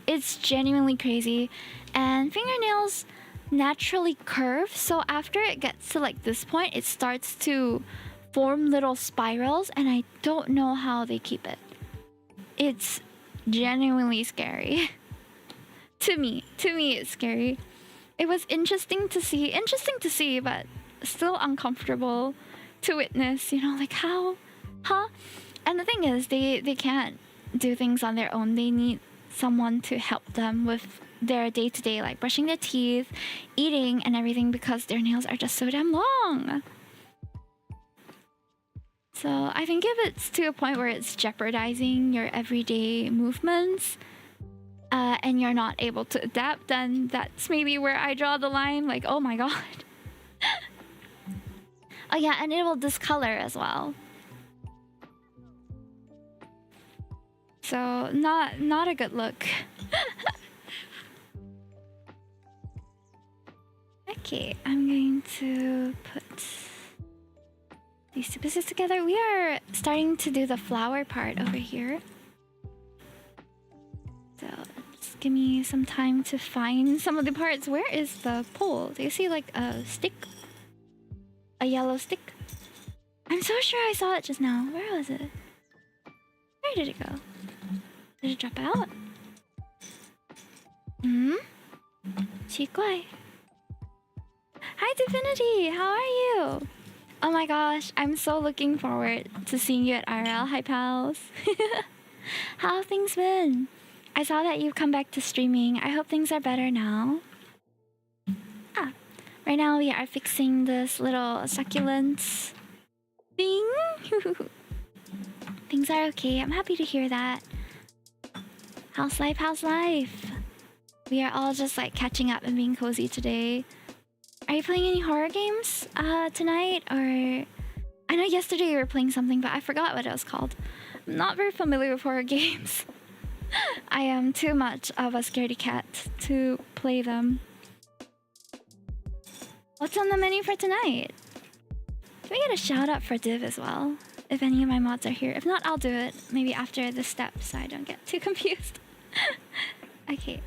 It's genuinely crazy. And fingernails naturally curve, so after it gets to like this point, it starts to form little spirals, and I don't know how they keep it. It's genuinely scary. to me it's scary. It was interesting to see, but still uncomfortable to witness, you know, like how, huh? And the thing is, they can't do things on their own. They need someone to help them with their day-to-day, like brushing their teeth, eating, and everything, because their nails are just so damn long. So I think if it's to a point where it's jeopardizing your everyday movements, and you're not able to adapt, then that's maybe where I draw the line. Like, oh my god. Oh yeah, and it will discolor as well. So not a good look. Okay, I'm going to put these two pieces together. We are starting to do the flower part over here. So just give me some time to find some of the parts. Where is the pole? Do you see like a stick? A yellow stick? I'm so sure I saw it just now. Where was it? Where did it go? Did it drop out? Hmm? 奇怪. Hi Divinity, how are you? Oh my gosh, I'm so looking forward to seeing you at IRL. Hi pals. How have things been? I saw that you've come back to streaming. I hope things are better now. Right now we are fixing this little succulents thing. Things are okay. I'm happy to hear that. How's life? How's life? We are all just like catching up and being cozy today. Are you playing any horror games tonight? Or I know yesterday you were playing something, but I forgot what it was called. I'm not very familiar with horror games. I am too much of a scaredy cat to play them. What's on the menu for tonight? Can we get a shout out for Div as well? If any of my mods are here. If not, I'll do it maybe after the step so I don't get too confused. Okay.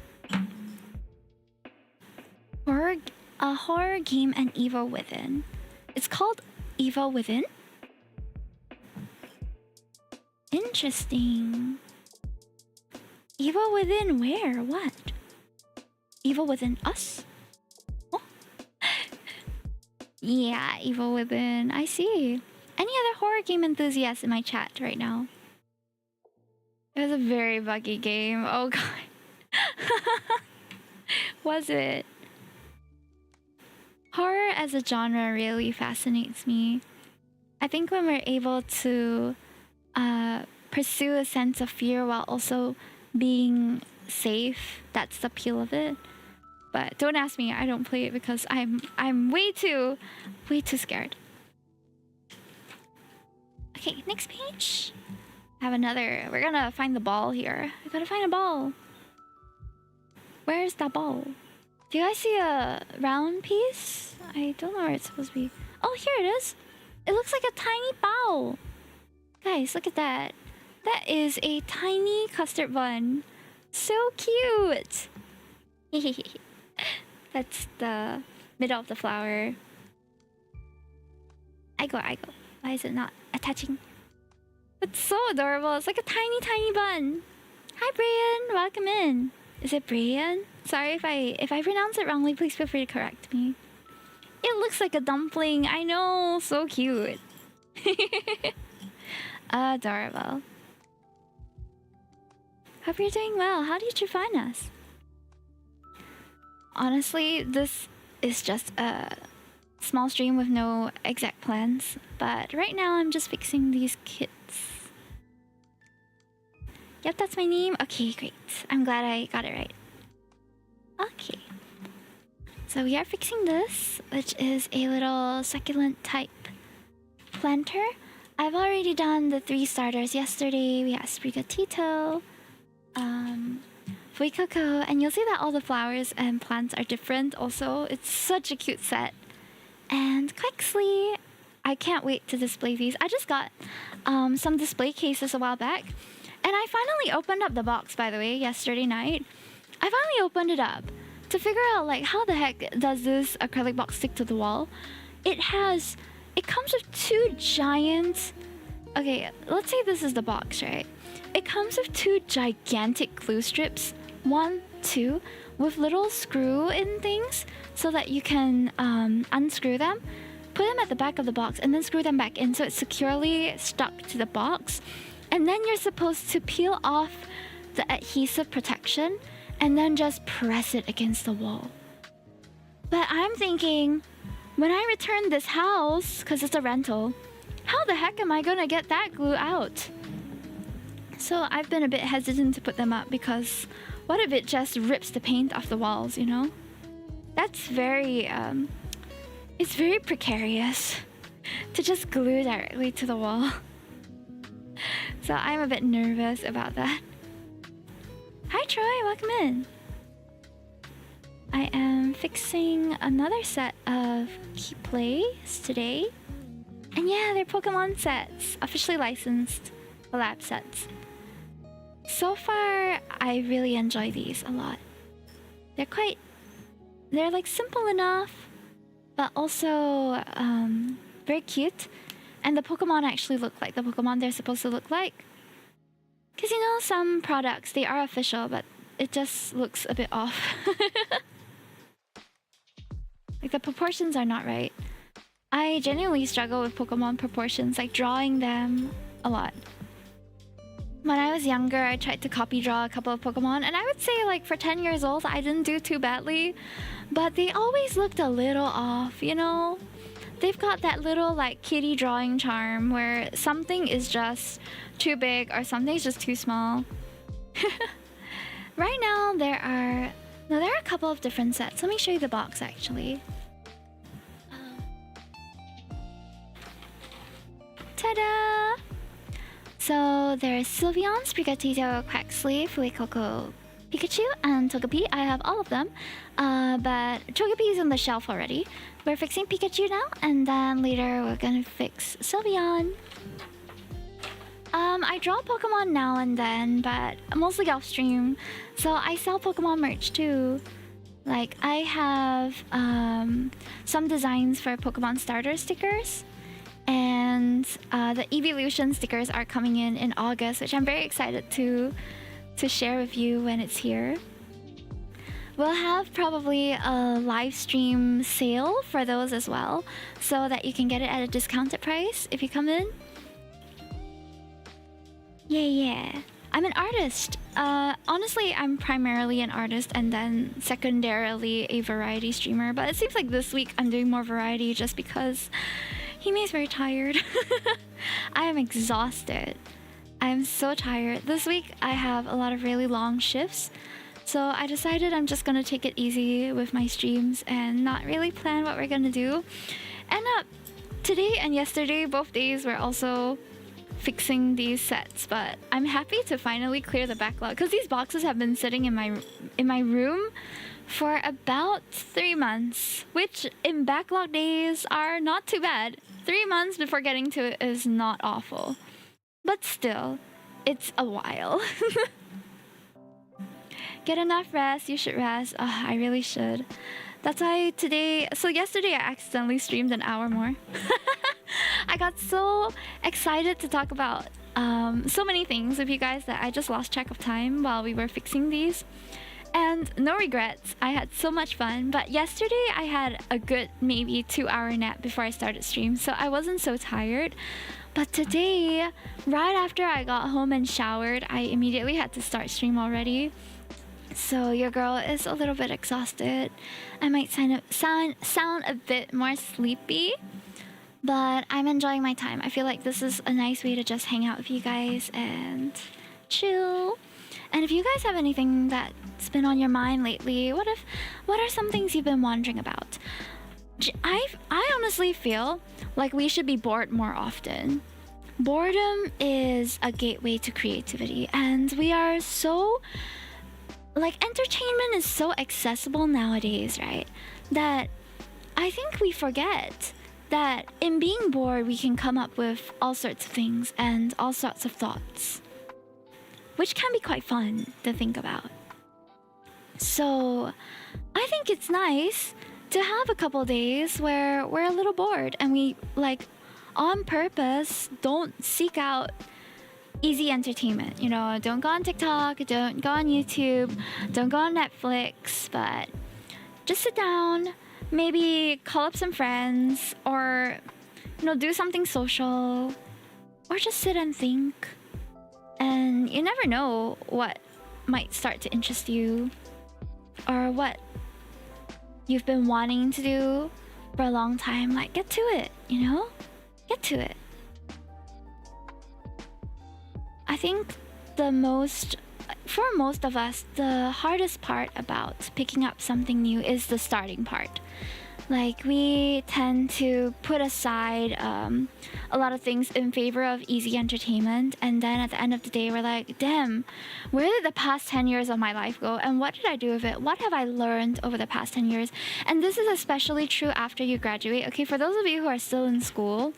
A horror game and Evil Within. It's called Evil Within? Interesting. Evil Within where? What? Evil Within us? Oh. Yeah, Evil Within. I see. Any other horror game enthusiasts in my chat right now? It was a very buggy game. Oh god. Was it? Horror as a genre really fascinates me. I think when we're able to pursue a sense of fear while also being safe, that's the appeal of it. But don't ask me, I don't play it because I'm way too scared. Okay, next page. I have another. We're gonna find the ball here. I gotta find a ball. Where's the ball? Do you guys see a round piece? I don't know where it's supposed to be. Oh, here it is. It looks like a tiny bowl. Guys, look at that. That is a tiny custard bun. So cute. That's the middle of the flower. I go. Why is it not attaching? It's so adorable. It's like a tiny bun. Hi, Brian. Welcome in. Is it Brian? Sorry if I pronounce it wrongly, please feel free to correct me. It looks like a dumpling. I know, so cute. Adorable. Hope you're doing well. How did you find us? Honestly, this is just a small stream with no exact plans, but right now I'm just fixing these kits. Yep, that's my name. Okay, great. I'm glad I got it right. Okay. So we are fixing this, which is a little succulent type planter. I've already done the 3 starters yesterday. We have Sprigatito, Fuikoko, and you'll see that all the flowers and plants are different also. It's such a cute set. And Quexley, I can't wait to display these. I just got some display cases a while back. And I finally opened up the box, by the way, yesterday night. I finally opened it up to figure out, like, how the heck does this acrylic box stick to the wall? It comes with 2 giant... Okay, let's say this is the box, right? It comes with 2 gigantic glue strips. 1, 2, with little screw-in things so that you can unscrew them, put them at the back of the box, and then screw them back in so it's securely stuck to the box. And then you're supposed to peel off the adhesive protection and then just press it against the wall. But I'm thinking, when I return this house, because it's a rental, how the heck am I gonna get that glue out? So I've been a bit hesitant to put them up because what if it just rips the paint off the walls, you know? That's very, it's very precarious to just glue directly to the wall. So I'm a bit nervous about that. Hi Troy, welcome in. I am fixing another set of key plays today. And yeah, they're Pokemon sets, officially licensed collab sets. So far, I really enjoy these a lot. They're like simple enough, but also very cute. And the Pokemon actually look like the Pokemon they're supposed to look like. Because you know, some products, they are official, but it just looks a bit off. Like the proportions are not right. I genuinely struggle with Pokemon proportions, like drawing them a lot. When I was younger, I tried to copy draw a couple of Pokemon, and I would say like for 10 years old, I didn't do too badly. But they always looked a little off, you know? They've got that little like kitty drawing charm where something is just too big or something's just too small. Right now there are a couple of different sets. Let me show you the box actually. Ta-da! So there's Sylveon, Sprigatito, Quaxley, Fuecoco, Pikachu, and Togepi. I have all of them, but Togepi is on the shelf already. We're fixing Pikachu now, and then later we're gonna fix Sylveon. I draw Pokemon now and then, but mostly off stream. So I sell Pokemon merch too. Like I have some designs for Pokemon starter stickers, and the evolution stickers are coming in August, which I'm very excited to share with you when it's here. We'll have probably a live stream sale for those as well, so that you can get it at a discounted price if you come in. Yeah. I'm an artist. Honestly, I'm primarily an artist and then secondarily a variety streamer, but it seems like this week I'm doing more variety just because Hime's very tired. I am exhausted. I'm so tired. This week I have a lot of really long shifts, so I decided I'm just gonna take it easy with my streams and not really plan what we're gonna do. And today and yesterday, both days, were also fixing these sets, but I'm happy to finally clear the backlog because these boxes have been sitting in my room for about 3 months, which in backlog days are not too bad. 3 months before getting to it is not awful, but still, it's a while. Get enough rest. You should rest. I really should. That's why yesterday I accidentally streamed an hour more. I got so excited to talk about so many things with you guys that I just lost track of time while we were fixing these. And no regrets. I had so much fun. But yesterday I had a good maybe 2-hour nap before I started stream, so I wasn't so tired. But today, right after I got home and showered, I immediately had to start stream already. So your girl is a little bit exhausted. I might sound a bit more sleepy, but I'm enjoying my time. I feel like this is a nice way to just hang out with you guys and chill. And if you guys have anything that's been on your mind lately, what are some things you've been wondering about? I honestly feel like we should be bored more often. Boredom is a gateway to creativity, and we are so, like, entertainment is so accessible nowadays, right? That I think we forget that in being bored, we can come up with all sorts of things and all sorts of thoughts, which can be quite fun to think about. So I think it's nice to have a couple days where we're a little bored and we, like, on purpose don't seek out easy entertainment. You know, don't go on TikTok, don't go on YouTube, don't go on Netflix, but just sit down, maybe call up some friends, or, you know, do something social, or just sit and think. And you never know what might start to interest you, or what you've been wanting to do for a long time. Like, get to it, you know? Get to it. I think for most of us, the hardest part about picking up something new is the starting part. Like, we tend to put aside a lot of things in favor of easy entertainment, and then at the end of the day, we're like, damn, where did the past 10 years of my life go, and what did I do with it? What have I learned over the past 10 years? And this is especially true after you graduate. Okay, for those of you who are still in school,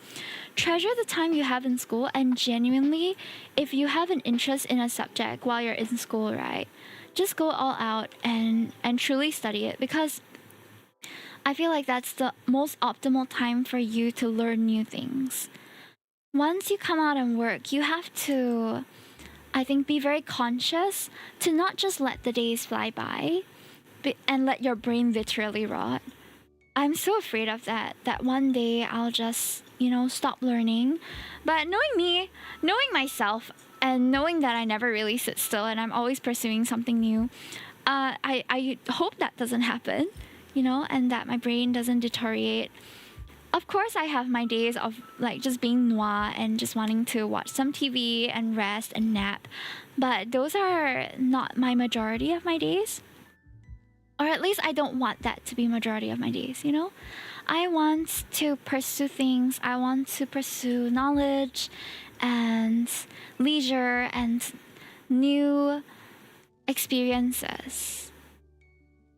treasure the time you have in school, and genuinely, if you have an interest in a subject while you're in school, right, just go all out and truly study it, because I feel like that's the most optimal time for you to learn new things. Once you come out and work, you have to, I think, be very conscious to not just let the days fly by and let your brain literally rot. I'm so afraid of that one day I'll just, you know, stop learning. But knowing me, knowing myself, and knowing that I never really sit still and I'm always pursuing something new, I hope that doesn't happen, you know, and that my brain doesn't deteriorate. Of course, I have my days of, like, just being noir and just wanting to watch some TV and rest and nap, but those are not my majority of my days. Or at least I don't want that to be majority of my days, you know? I want to pursue things. I want to pursue knowledge and leisure and new experiences.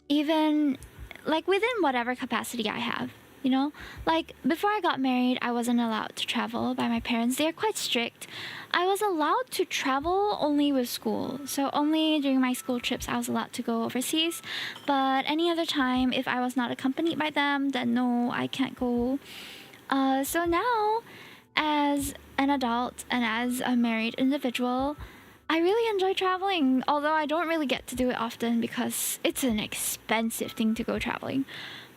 Even, like, within whatever capacity I have, you know? Like, before I got married, I wasn't allowed to travel by my parents. They're quite strict. I was allowed to travel only with school. So only during my school trips I was allowed to go overseas. But any other time, if I was not accompanied by them, then no, I can't go. So now, as an adult and as a married individual, I really enjoy traveling, although I don't really get to do it often because it's an expensive thing to go traveling.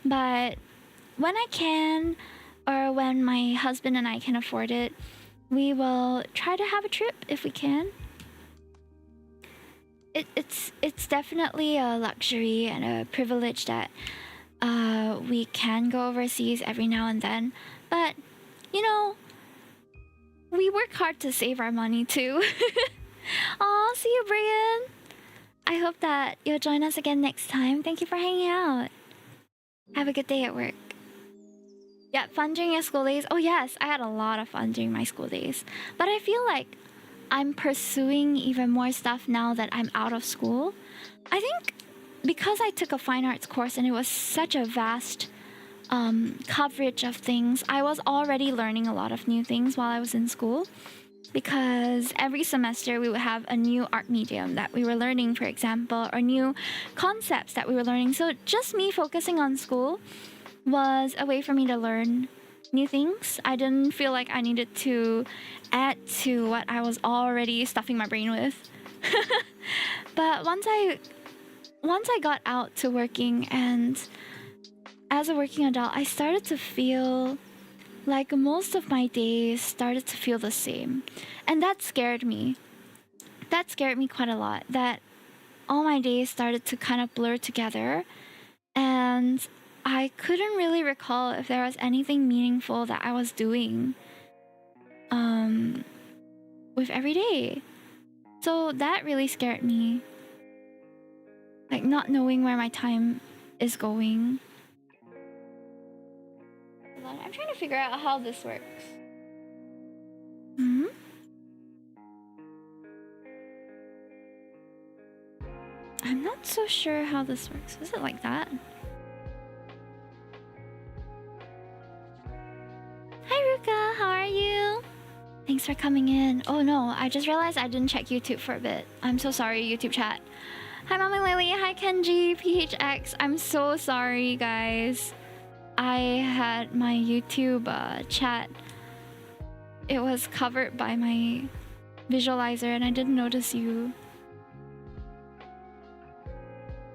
But when I can, or when my husband and I can afford it, we will try to have a trip if we can. It's definitely a luxury and a privilege that we can go overseas every now and then. But, you know, we work hard to save our money too. Aw, see you, Brian. I hope that you'll join us again next time. Thank you for hanging out. Have a good day at work. Yeah, fun during your school days. Oh yes, I had a lot of fun during my school days. But I feel like I'm pursuing even more stuff now that I'm out of school. I think because I took a fine arts course and it was such a vast coverage of things, I was already learning a lot of new things while I was in school. Because every semester we would have a new art medium that we were learning, for example, or new concepts that we were learning. So just me focusing on school was a way for me to learn new things. I didn't feel like I needed to add to what I was already stuffing my brain with. But once I once I got out to working and as a working adult, I started to feel like most of my days started to feel the same. And that scared me. That scared me quite a lot. That all my days started to kind of blur together. And I couldn't really recall if there was anything meaningful that I was doing with every day. So that really scared me. Like not knowing where my time is going. I'm trying to figure out how this works. I'm not so sure how this works. Is it like that? Hi Ruka, how are you? Thanks for coming in. Oh no, I just realized I didn't check YouTube for a bit. I'm so sorry, YouTube chat. Hi Mommy Lily, hi Kenji, PHX. I'm so sorry guys. I had my YouTube chat. It was covered by my visualizer and I didn't notice you.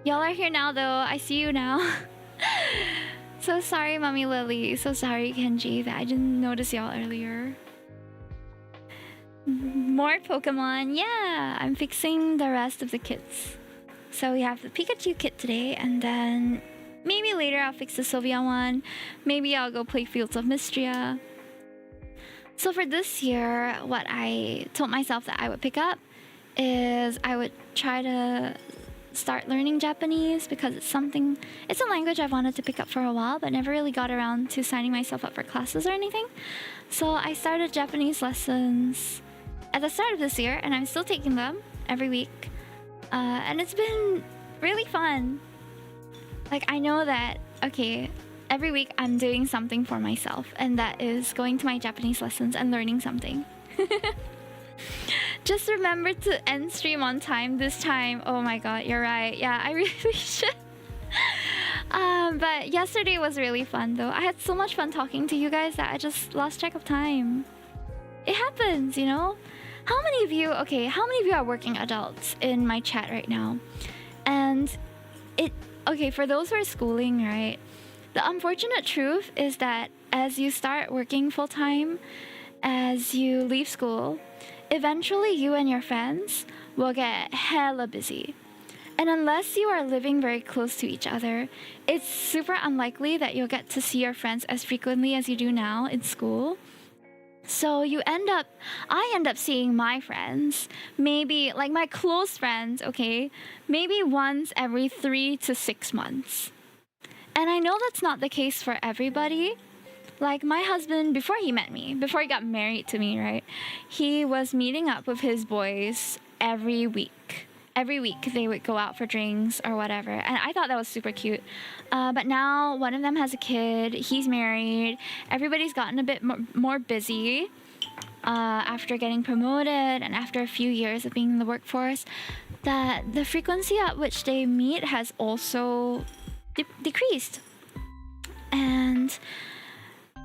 Y'all are here now though, I see you now. So sorry Mommy Lily, so sorry Kenji that I didn't notice y'all earlier. More Pokemon, yeah! I'm fixing the rest of the kits. So we have the Pikachu kit today and then maybe later I'll fix the Sylvia one. Maybe I'll go play Fields of Mystria. So for this year, what I told myself that I would pick up is I would try to start learning Japanese because it's a language I've wanted to pick up for a while but never really got around to signing myself up for classes or anything. So I started Japanese lessons at the start of this year and I'm still taking them every week. And it's been really fun. Like I know that, okay, every week I'm doing something for myself and that is going to my Japanese lessons and learning something. Just remember to end stream on time this time. Oh my god, you're right. Yeah, I really should. But yesterday was really fun though. I had so much fun talking to you guys that I just lost track of time. It happens, you know? How many of you are working adults in my chat right now? And okay, for those who are schooling, right? The unfortunate truth is that as you start working full-time, as you leave school, eventually you and your friends will get hella busy. And unless you are living very close to each other, it's super unlikely that you'll get to see your friends as frequently as you do now in school. So I end up seeing my friends, maybe like my close friends, okay, maybe once every 3 to 6 months. And I know that's not the case for everybody. Like my husband, before he met me, before he got married to me, right? He was meeting up with his boys every week. Every week they would go out for drinks or whatever. And I thought that was super cute. But now one of them has a kid. He's married. Everybody's gotten a bit more busy after getting promoted and after a few years of being in the workforce. That the frequency at which they meet has also decreased. And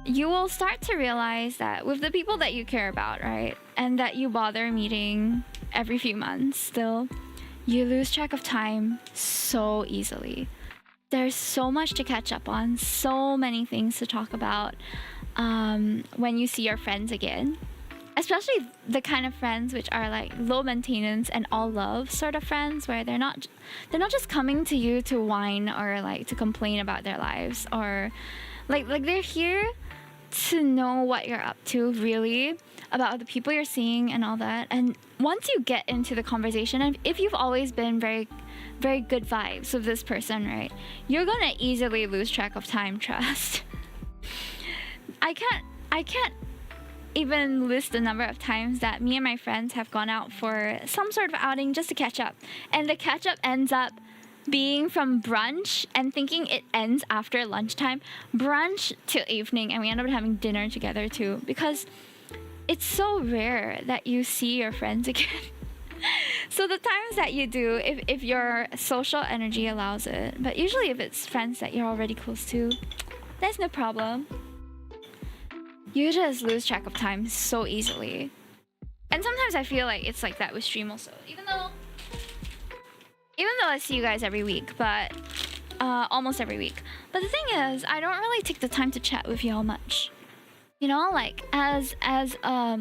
you will start to realize that with the people that you care about, right? And that you bother meeting every few months still, you lose track of time so easily. There's so much to catch up on, so many things to talk about when you see your friends again. Especially the kind of friends which are like low maintenance and all love sort of friends where they're not just coming to you to whine or like to complain about their lives or like they're here to know what you're up to, really, about the people you're seeing and all that. And once you get into the conversation, and if you've always been very, very good vibes with this person, right, you're gonna easily lose track of time, trust. I can't even list the number of times that me and my friends have gone out for some sort of outing just to catch up. And the catch up ends up being from brunch and thinking it ends after lunchtime, brunch till evening, and we end up having dinner together too, because it's so rare that you see your friends again. So the times that you do, if your social energy allows it, but usually if it's friends that you're already close to, there's no problem. You just lose track of time so easily. And sometimes I feel like it's like that with stream also, even Even though I see you guys every week, but almost every week. But the thing is, I don't really take the time to chat with y'all much. You know, like as a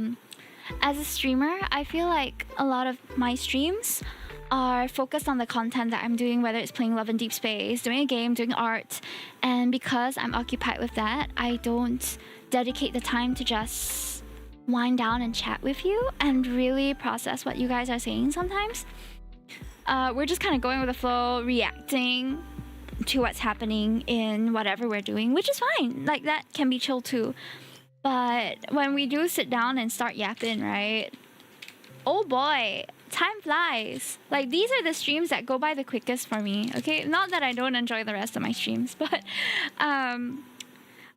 streamer, I feel like a lot of my streams are focused on the content that I'm doing, whether it's playing Love in Deep Space, doing a game, doing art. And because I'm occupied with that, I don't dedicate the time to just wind down and chat with you and really process what you guys are saying sometimes. We're just kind of going with the flow, reacting to what's happening in whatever we're doing, which is fine. Like, that can be chill too. But when we do sit down and start yapping, right? Oh boy, time flies. Like, these are the streams that go by the quickest for me, okay? Not that I don't enjoy the rest of my streams, but and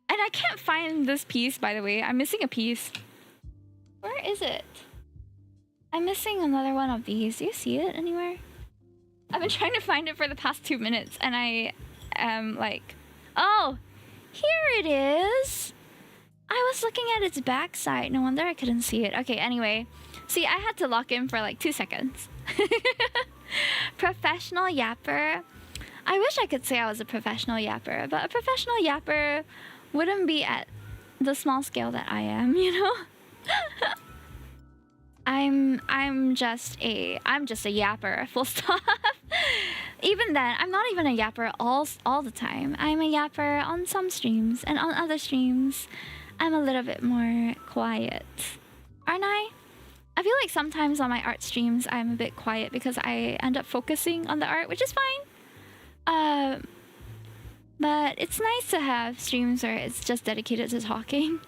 I can't find this piece, by the way. I'm missing a piece. Where is it? I'm missing another one of these. Do you see it anywhere? I've been trying to find it for the past 2 minutes, and I am like, oh, here it is. I was looking at its backside. No wonder I couldn't see it. Okay, anyway. See, I had to lock in for like 2 seconds. Professional yapper. I wish I could say I was a professional yapper, but a professional yapper wouldn't be at the small scale that I am, you know? I'm just a yapper, full stop. Even then, I'm not even a yapper all the time. I'm a yapper on some streams, and on other streams, I'm a little bit more quiet. Aren't I? I feel like sometimes on my art streams, I'm a bit quiet because I end up focusing on the art, which is fine. But it's nice to have streams where it's just dedicated to talking.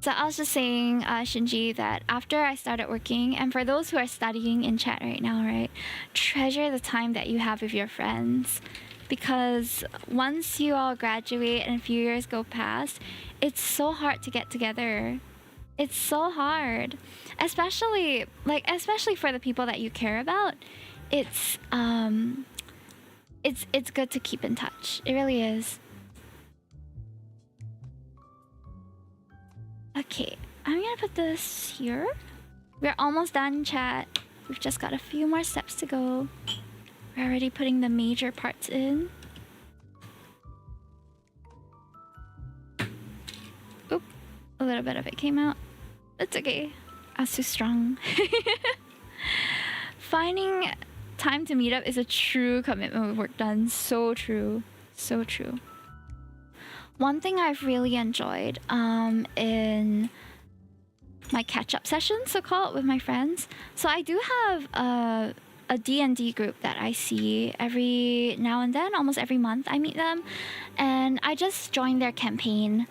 So I was just saying, Shinji, that after I started working, and for those who are studying in chat right now, right, treasure the time that you have with your friends. Because once you all graduate and a few years go past, it's so hard to get together. It's so hard. Especially for the people that you care about. It's good to keep in touch. It really is. Okay, I'm gonna put this here. We're almost done, chat. We've just got a few more steps to go. We're already putting the major parts in. Oop, a little bit of it came out. It's okay. I was too strong. Finding time to meet up is a true commitment with work done. So true. So true. One thing I've really enjoyed in my catch-up sessions, so-called, with my friends. So I do have a D&D group that I see every now and then, almost every month I meet them. And I just joined their campaign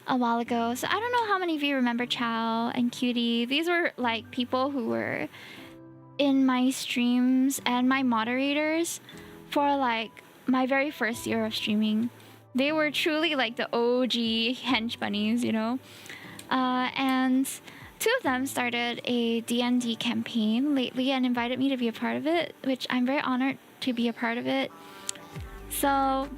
a while ago. So I don't know how many of you remember Chow and Cutie. These were like people who were in my streams and my moderators for like my very first year of streaming. They were truly like the OG hench bunnies, you know? And two of them started a D&D campaign lately and invited me to be a part of it, which I'm very honored to be a part of it. So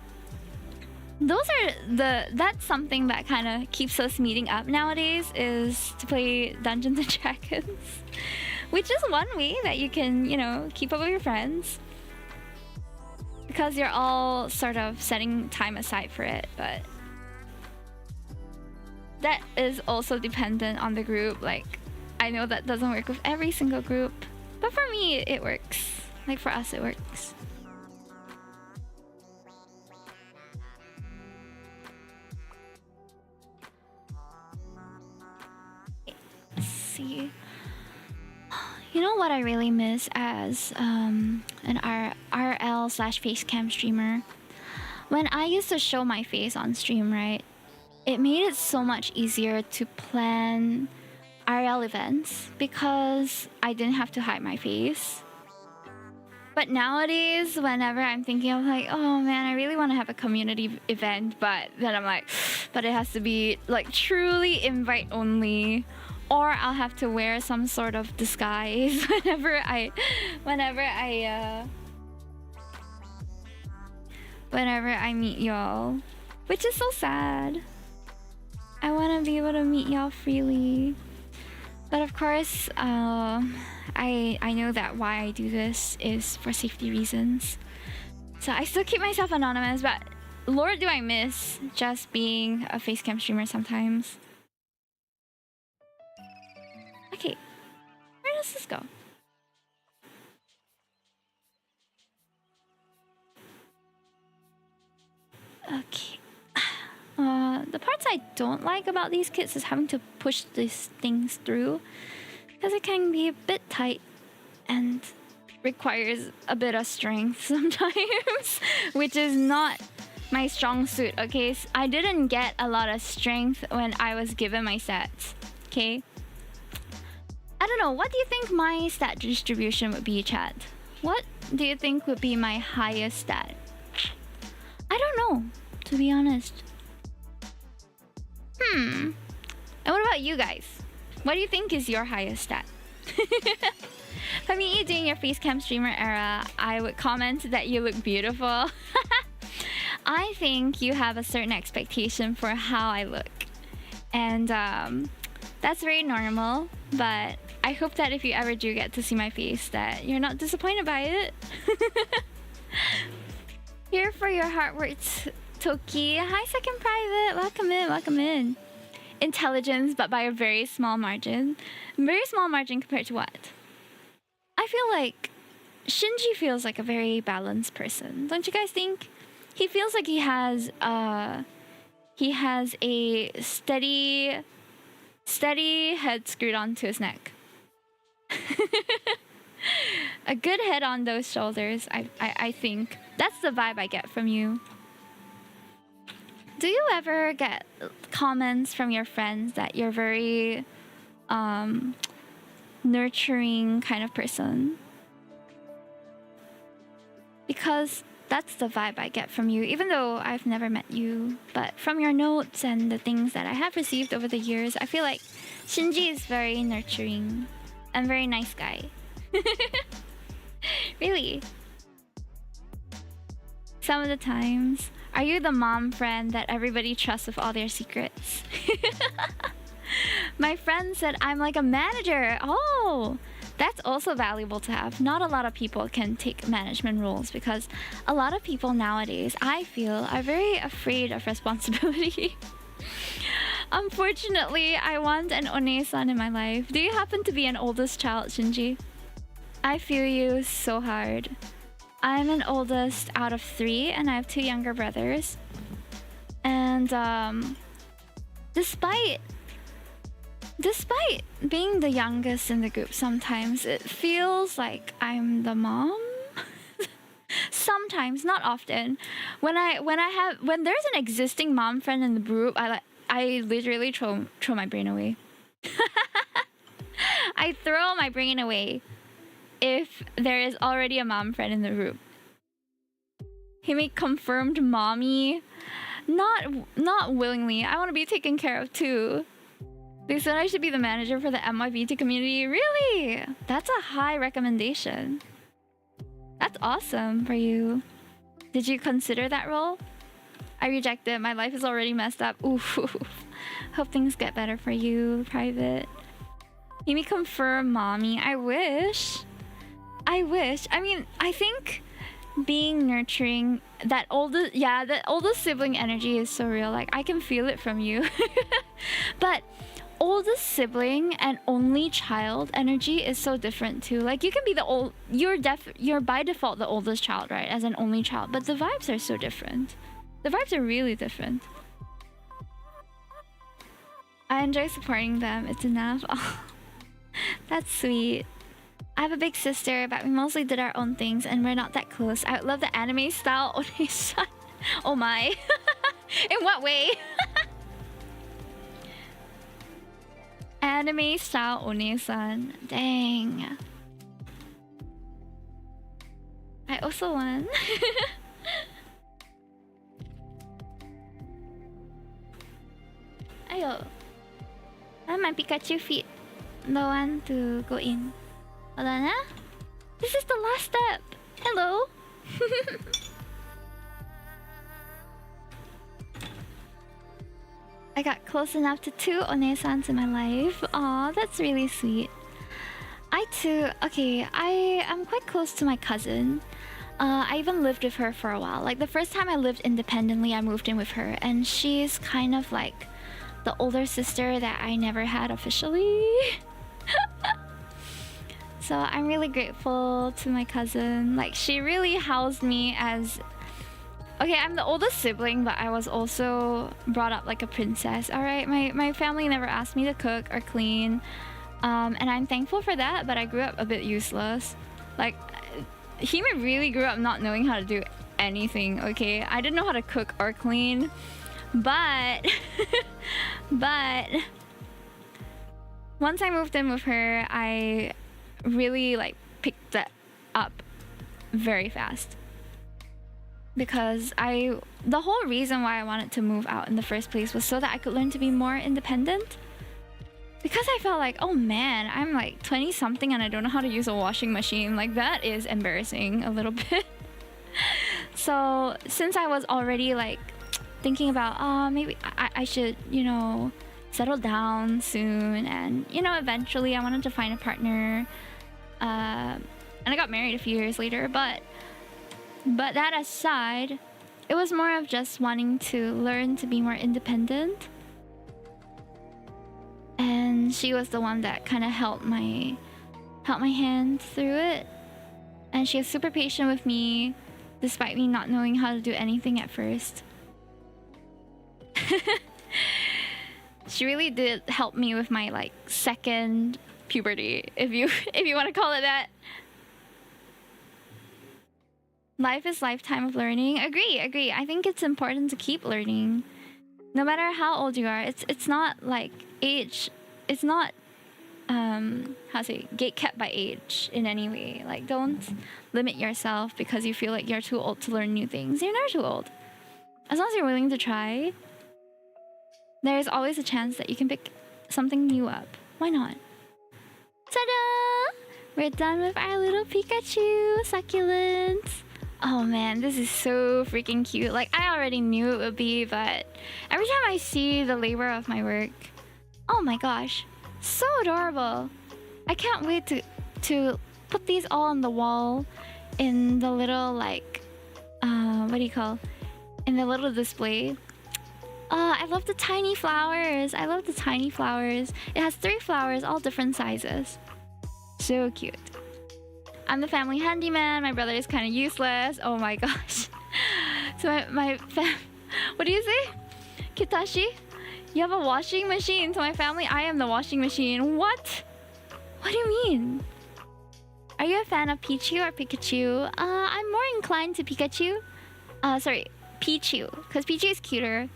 that's something that kind of keeps us meeting up nowadays, is to play Dungeons and Dragons, which is one way that you can, you know, keep up with your friends. Because you're all sort of setting time aside for it, but that is also dependent on the group. Like, I know that doesn't work with every single group, but for me, it works. Like, for us, it works. Let's see. You know what I really miss as an RL/facecam streamer? When I used to show my face on stream, right? It made it so much easier to plan RL events because I didn't have to hide my face. But nowadays, whenever I'm thinking of like, oh man, I really want to have a community event, but then I'm like, but it has to be like truly invite only. Or I'll have to wear some sort of disguise whenever I meet y'all, which is so sad. I want to be able to meet y'all freely. But of course, I know that why I do this is for safety reasons. So I still keep myself anonymous, but Lord do I miss just being a facecam streamer sometimes. Okay, where does this go? Okay. The parts I don't like about these kits is having to push these things through, because it can be a bit tight and requires a bit of strength sometimes, which is not my strong suit, okay? I didn't get a lot of strength when I was given my stats, okay? I don't know, what do you think my stat distribution would be, chat? What do you think would be my highest stat? I don't know, to be honest. And what about you guys? What do you think is your highest stat? For me, during your facecam streamer era, I would comment that you look beautiful. I think you have a certain expectation for how I look. And that's very normal, but I hope that if you ever do get to see my face, that you're not disappointed by it. Here for your hard work, Toki. Hi, Second Private. Welcome in, welcome in. Intelligence, but by a very small margin. Very small margin compared to what? I feel like Shinji feels like a very balanced person. Don't you guys think? He feels like he has a steady head screwed onto his neck. A good head on those shoulders, I think. That's the vibe I get from you. Do you ever get comments from your friends that you're very nurturing kind of person? Because that's the vibe I get from you, even though I've never met you. But from your notes and the things that I have received over the years, I feel like Shinji is very nurturing and very nice guy. Really. Some of the times, are you the mom friend that everybody trusts with all their secrets? My friend said I'm like a manager. Oh, that's also valuable to have. Not a lot of people can take management roles because a lot of people nowadays, I feel, are very afraid of responsibility. Unfortunately, I want an One-san in my life. Do you happen to be an oldest child, Shinji? I feel you so hard. I'm an oldest out of 3 and I have 2 younger brothers. And despite being the youngest in the group, sometimes it feels like I'm the mom. Sometimes, not often. When there's an existing mom friend in the group, I literally throw my brain away. I throw my brain away if there is already a mom friend in the group. Himi confirmed mommy. Not willingly. I want to be taken care of too. They said I should be the manager for the MYVT community. Really? That's a high recommendation. That's awesome for you. Did you consider that role? I rejected. My life is already messed up. Oof. Hope things get better for you, Private. Himi confirm mommy. I wish. I mean, I think being nurturing, that oldest sibling energy is so real. Like, I can feel it from you. But oldest sibling and only child energy is so different too. Like, you can be you're by default the oldest child, right? As an only child. But the vibes are so different. The vibes are really different. I enjoy supporting them. It's enough. Oh, that's sweet. I have a big sister, but we mostly did our own things and we're not that close. I would love the anime style One-san. Oh my. In what way? Anime style One-san. Dang. I also want. Ayo. My Pikachu feet. Don't want to go in. Hold on, huh? This is the last step. Hello. I got close enough to 2 onesans in my life. Aw, that's really sweet. I too, okay, I am quite close to my cousin. I even lived with her for a while. Like the first time I lived independently, I moved in with her, and she's kind of like the older sister that I never had officially. So I'm really grateful to my cousin. Like she really housed me as... Okay, I'm the oldest sibling, but I was also brought up like a princess. Alright, my family never asked me to cook or clean. And I'm thankful for that, but I grew up a bit useless. Like, Hime really grew up not knowing how to do anything, okay? I didn't know how to cook or clean, but... but... Once I moved in with her, I really, like, picked that up very fast. Because the whole reason why I wanted to move out in the first place was so that I could learn to be more independent. Because I felt like, oh man, I'm like 20 something and I don't know how to use a washing machine. Like that is embarrassing a little bit. So since I was already like thinking about, oh, maybe I should, you know, settle down soon. And, you know, eventually I wanted to find a partner. And I got married a few years later. But that aside, it was more of just wanting to learn to be more independent. And she was the one that kind of held my hand through it. And she was super patient with me, despite me not knowing how to do anything at first. She really did help me with my like second puberty, if you want to call it that. Life is lifetime of learning. Agree. I think it's important to keep learning. No matter how old you are, it's not like age. It's not gate kept by age in any way. Like don't limit yourself because you feel like you're too old to learn new things. You're never too old. As long as you're willing to try, there's always a chance that you can pick something new up. Why not? Ta-da! We're done with our little Pikachu succulents. Oh man, this is so freaking cute. Like, I already knew it would be, but every time I see the labor of my work, oh my gosh, so adorable. I can't wait to put these all on the wall in the little, like, what do you call? In the little display. I love the tiny flowers. It has 3 flowers, all different sizes. So cute. I'm the family handyman. My brother is kind of useless. Oh my gosh. So what do you say? Kitashi? You have a washing machine. To my family, I am the washing machine. What? What do you mean? Are you a fan of Pichu or Pikachu? I'm more inclined to Pikachu. Sorry, Pichu. Because Pichu is cuter.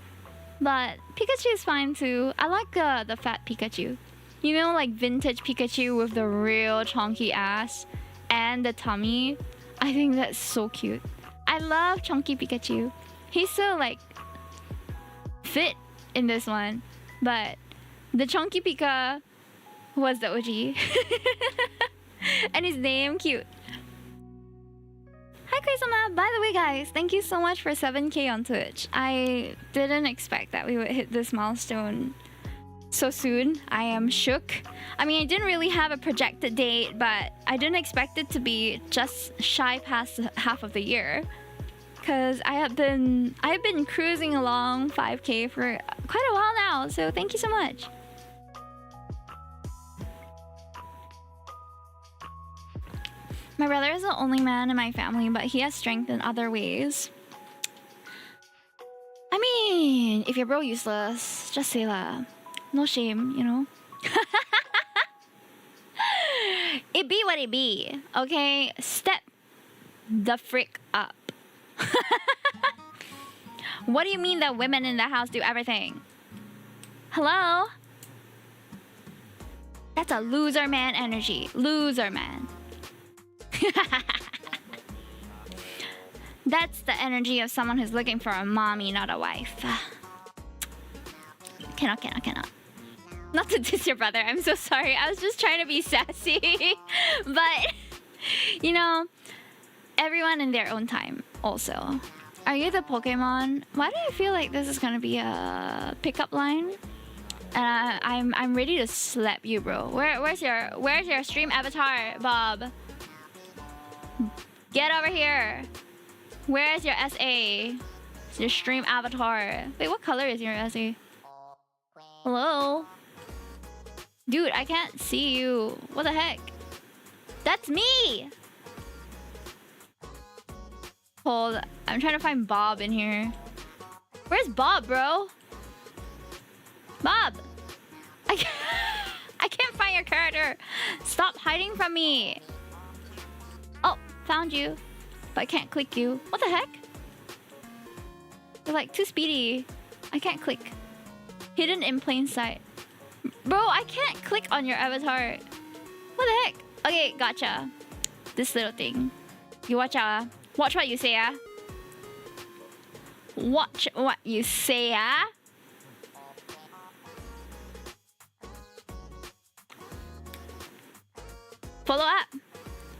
But Pikachu is fine too. I like the fat Pikachu. You know, like vintage Pikachu with the real chunky ass and the tummy. I think that's so cute. I love chunky Pikachu. He's so like fit in this one, but the chunky Pika was the OG. And his name cute. Hi Kaisama! By the way guys, thank you so much for 7K on Twitch. I didn't expect that we would hit this milestone so soon. I am shook. I mean, I didn't really have a projected date, but I didn't expect it to be just shy past half of the year. Cause I've been cruising along 5K for quite a while now, so thank you so much. My brother is the only man in my family, but he has strength in other ways. I mean, if your bro useless, just say lah. No shame, you know? It be what it be, okay? Step the frick up. What do you mean that women in the house do everything? Hello? That's a loser man energy. Loser man. That's the energy of someone who's looking for a mommy, not a wife. Cannot. Not to diss your brother, I'm so sorry. I was just trying to be sassy. But, you know, everyone in their own time also. Are you the Pokemon? Why do I feel like this is gonna be a pickup line? And I'm ready to slap you, bro. Where's your stream avatar, Bob? Get over here. Where's your SA? It's your stream avatar. Wait, what color is your SA? Hello? Dude, I can't see you. What the heck? That's me! Hold, I'm trying to find Bob in here. Where's Bob, bro? Bob! I can't find your character. Stop hiding from me. Oh, found you. But I can't click you. What the heck? You're like too speedy. I can't click. Hidden in plain sight. Bro, I can't click on your avatar. What the heck? Okay, gotcha. This little thing. You watch out. Watch what you say, ah. Watch what you say, ah. Follow up.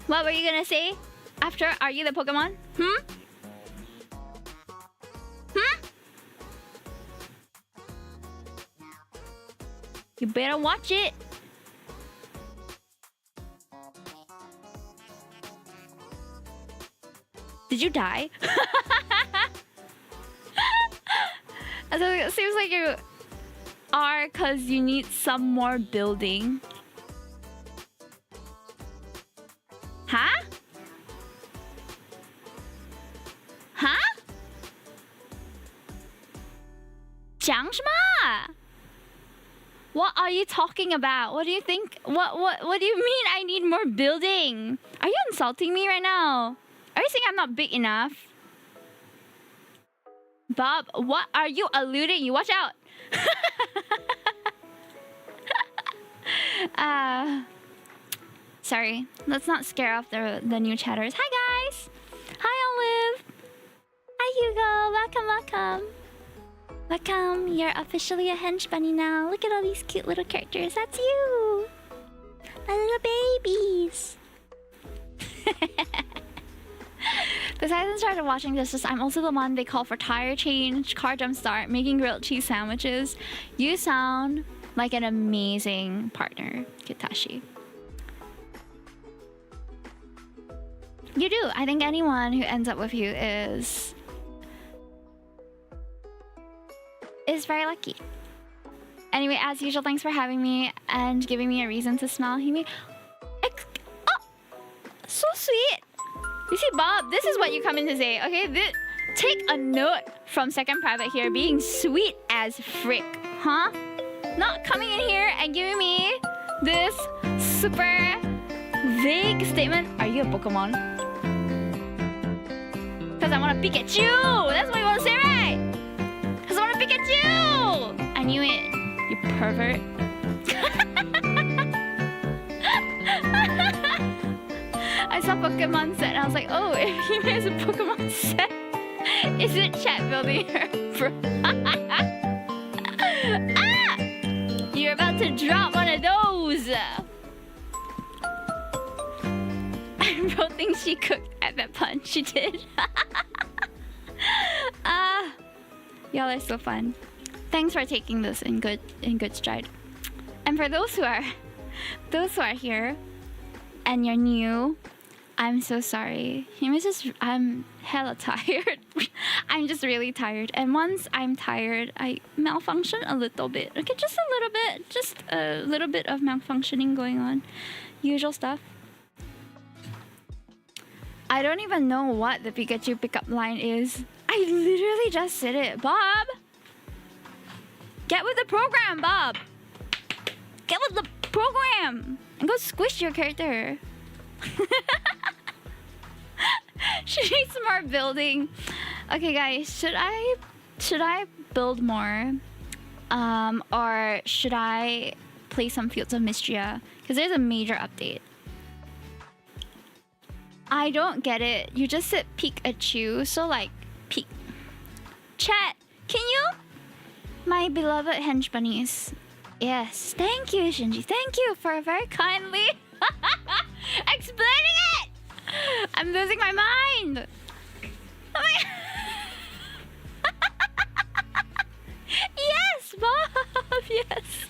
What were you gonna say after Are You the Pokemon? Hmm? Hmm? You better watch it. Did you die? So it seems like you are because you need some more building. Huh? Huh? 讲什么? What are you talking about? What do you think? What do you mean I need more building? Are you insulting me right now? Are you saying I'm not big enough? Bob, what are you alluding? You watch out. Sorry. Let's not scare off the new chatters. Hi guys. Hi Olive. Hi Hugo. Welcome. Welcome. You're officially a hench bunny now. Look at all these cute little characters. That's you. My little babies. Besides I started watching this, I'm also the one they call for tire change, car jumpstart, making grilled cheese sandwiches. You sound like an amazing partner, Kitashi. You do. I think anyone who ends up with you is very lucky. Anyway, as usual, thanks for having me and giving me a reason to smile. Oh, so sweet. You see, Bob, this is what you come in to say, okay? Take a note from Second Private here, being sweet as frick, huh? Not coming in here and giving me this super vague statement. Are you a Pokemon? Because I want to Pikachu! That's what you want to say, right? Because I want to Pikachu! I knew it, you pervert. I saw Pokemon set and I was like, oh, if he has a Pokemon set, is it chat building her, bro? Ah! You're about to drop one of those! Bro thinks she cooked at that punch. She did. Y'all are so fun. Thanks for taking this in good stride. And for those who are here and you're new, I'm so sorry. I'm hella tired. I'm just really tired. And once I'm tired, I malfunction a little bit. Okay, just a little bit. Just a little bit of malfunctioning going on. Usual stuff. I don't even know what the Pikachu pickup line is. I literally just said it. Bob! Get with the program, Bob! Get with the program! And go squish your character. She needs more building. Okay, guys, should I build more, or should I play some Fields of Mystria? Because there's a major update. I don't get it. You just said Pikachu, so like peek. Chat, can you? My beloved hench bunnies. Yes, thank you, Shinji. Thank you for very kindly explaining it. I'm losing my mind. Bob! Yes!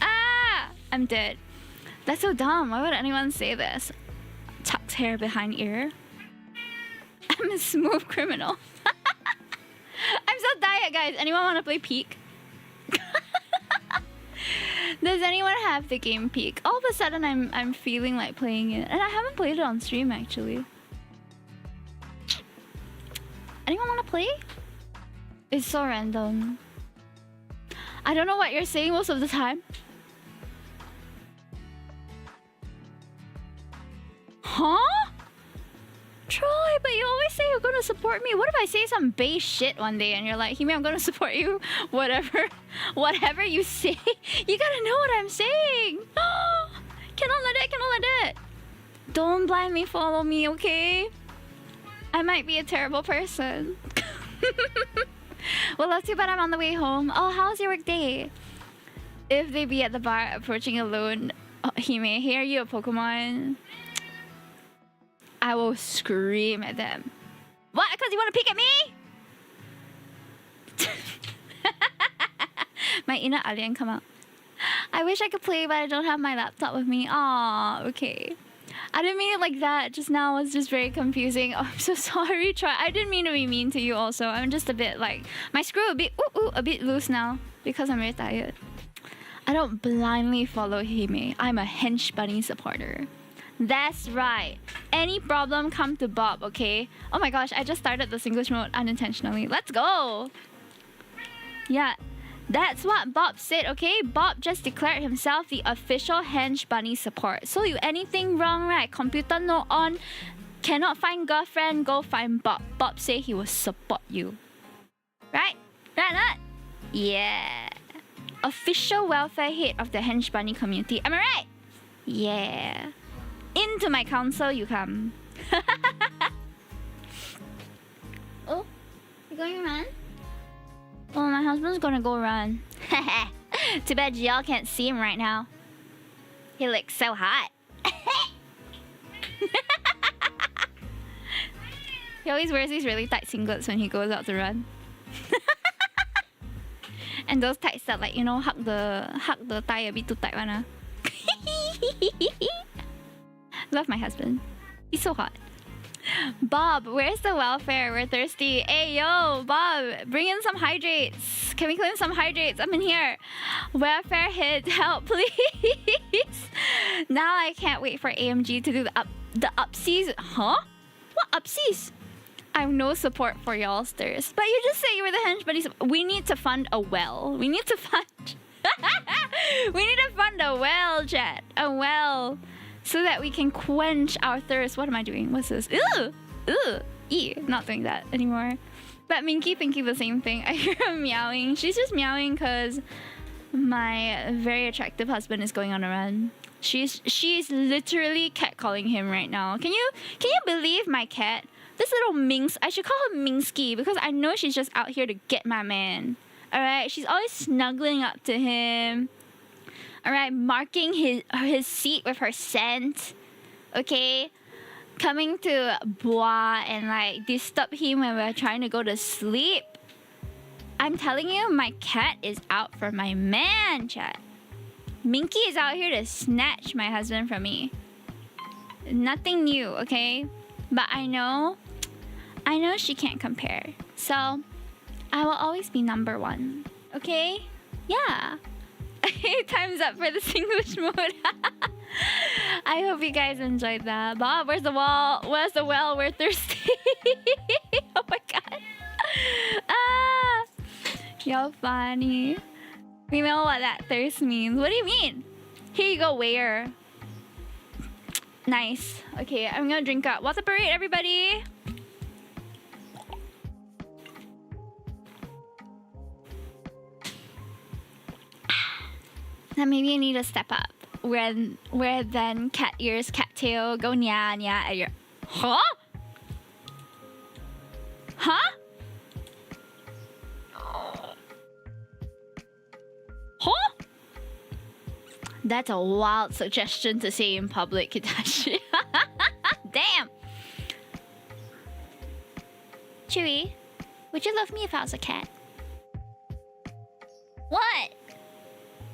Ah! I'm dead. That's so dumb. Why would anyone say this? Tucks hair behind ear. I'm a smooth criminal. I'm so tired, guys. Anyone want to play Peak? Does anyone have the game Peak? All of a sudden, I'm feeling like playing it, and I haven't played it on stream actually. Anyone want to play? It's so random. I don't know what you're saying most of the time. Huh? Troy, but you always say you're gonna support me. What if I say some base shit one day and you're like, Hime, I'm gonna support you. Whatever you say. You gotta know what I'm saying. Cannot let it. Don't blindly follow me, okay? I might be a terrible person. Well, that's too bad I'm on the way home. Oh, how's your work day? If they be at the bar approaching alone, Hime, here you a Pokemon. I will scream at them. What? Because you want to peek at me? My inner alien come out. I wish I could play, but I don't have my laptop with me. Aw, okay. I didn't mean it like that. Just now was just very confusing. Oh, I'm so sorry, Troy. I didn't mean to be mean to you also. I'm just a bit like... My screw a bit loose now because I'm very tired. I don't blindly follow Hime. I'm a hench bunny supporter. That's right. Any problem, come to Bob, okay? Oh my gosh, I just started the Singlish mode unintentionally. Let's go! Yeah, that's what Bob said, okay? Bob just declared himself the official hench bunny support. So you anything wrong, right? Computer no on, cannot find girlfriend, go find Bob. Bob say he will support you. Right? Right not? Yeah. Official welfare head of the hench bunny community. Am I right? Yeah. Into my council you come. Oh, you going to run? Oh, my husband's gonna go run. Too bad y'all can't see him right now. He looks so hot. He always wears these really tight singlets when he goes out to run. And those tights that, like, you know, hug the thigh a bit too tight one. Love my husband. He's so hot. Bob, where's the welfare? We're thirsty. Hey, yo, Bob, bring in some hydrates. Can we claim some hydrates? I'm in here. Welfare head, help, please. Now I can't wait for AMG to do the upsies. Huh? What upsies? I have no support for y'allsters. But you just say you were the hench buddies. We need to fund a well. We need to fund... We need to fund a well, chat. A well. So that we can quench our thirst. What am I doing? What's this? Ew! Ew! Ew! Not doing that anymore. But Minky thinking the same thing. I hear her meowing. She's just meowing because my very attractive husband is going on a run. She's literally catcalling him right now. Can you believe my cat? This little minx, I should call her Minsky because I know she's just out here to get my man. Alright, she's always snuggling up to him. Alright, marking his seat with her scent. Okay? Coming to bois and like disturb him when we're trying to go to sleep. I'm telling you, my cat is out for my man, chat. Minky is out here to snatch my husband from me. Nothing new, okay? But I know she can't compare. So, I will always be number one. Okay? Yeah. Time's up for the Singlish mode. I hope you guys enjoyed that. Bob, where's the wall? Where's the well? We're thirsty. Oh my god. Ah, you're funny. We know what that thirst means. What do you mean? Here you go, where? Nice. Okay, I'm gonna drink up. Water parade, everybody. Now maybe I need to step up. Where then cat ears, cat tail, go nya nya at your... Huh? Huh? Huh? That's a wild suggestion to say in public, Kitashi. Damn! Chewy, Would you love me if I was a cat? What?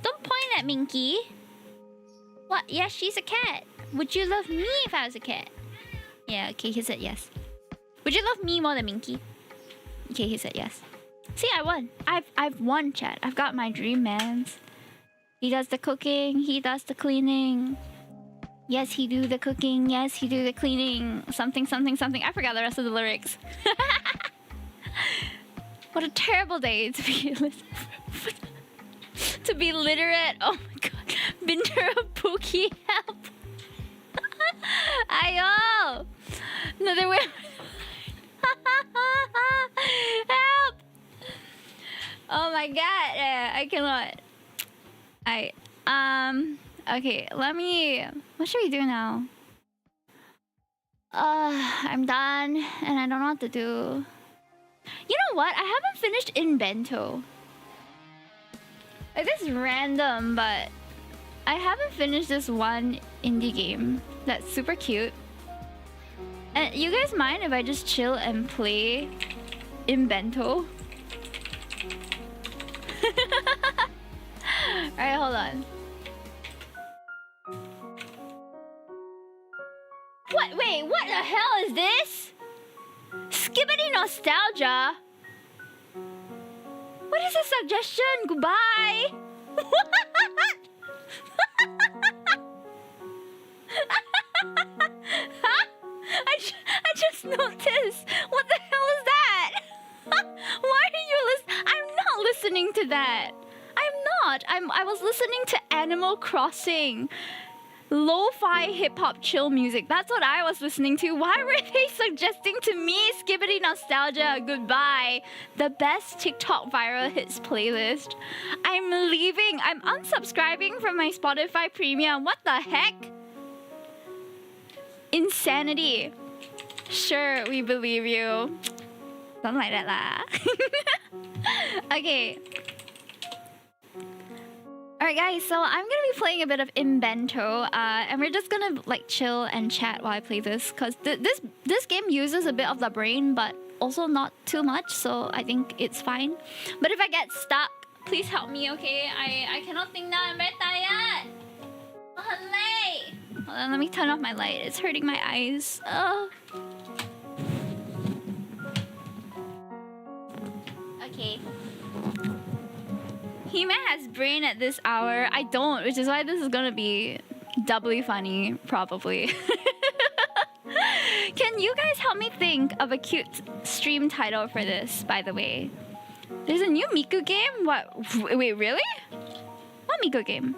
Don't point at Minky. What? Yes, she's a cat. Would you love me if I was a cat? Yeah, okay, he said yes. Would you love me more than Minky? Okay, he said yes. See, I won. I've won, chat. I've got my dream mans. He does the cooking, he does the cleaning. Yes, he do the cooking. Yes, he do the cleaning. Something, something, something. I forgot the rest of the lyrics. What a terrible day to be to be literate. Oh my god. Binder of Pookie, help. Ayo. Another way. Help. Oh my god. I cannot. Okay, let me... What should we do now? I'm done and I don't know what to do. You know what? I haven't finished In Bento. Like, this is random, but I haven't finished this one indie game that's super cute. And you guys mind if I just chill and play In Bento? Alright, hold on. What? Wait, what the hell is this? Skibbity nostalgia? What is a suggestion? Goodbye. What? Huh? I just noticed. What the hell is that? Why are you listening? I'm not listening to that. I'm not. I was listening to Animal Crossing. Lo-fi hip-hop chill music. That's what I was listening to. Why were they suggesting to me Skibbity Nostalgia Goodbye, the best TikTok viral hits playlist? I'm leaving. I'm unsubscribing from my Spotify Premium. What the heck? Insanity. Sure, we believe you. Don't like that lah. Okay. Alright guys, so I'm gonna be playing a bit of In Bento, and we're just gonna like chill and chat while I play this, because this game uses a bit of the brain, but also not too much, so I think it's fine. But if I get stuck, please help me, okay? I cannot think now, I'm very tired! Hold on, let me turn off my light, it's hurting my eyes. Okay. Hime has brain at this hour. I don't, which is why this is gonna be doubly funny, probably. Can you guys help me think of a cute stream title for this, by the way? There's a new Miku game? What? Wait, really? What Miku game?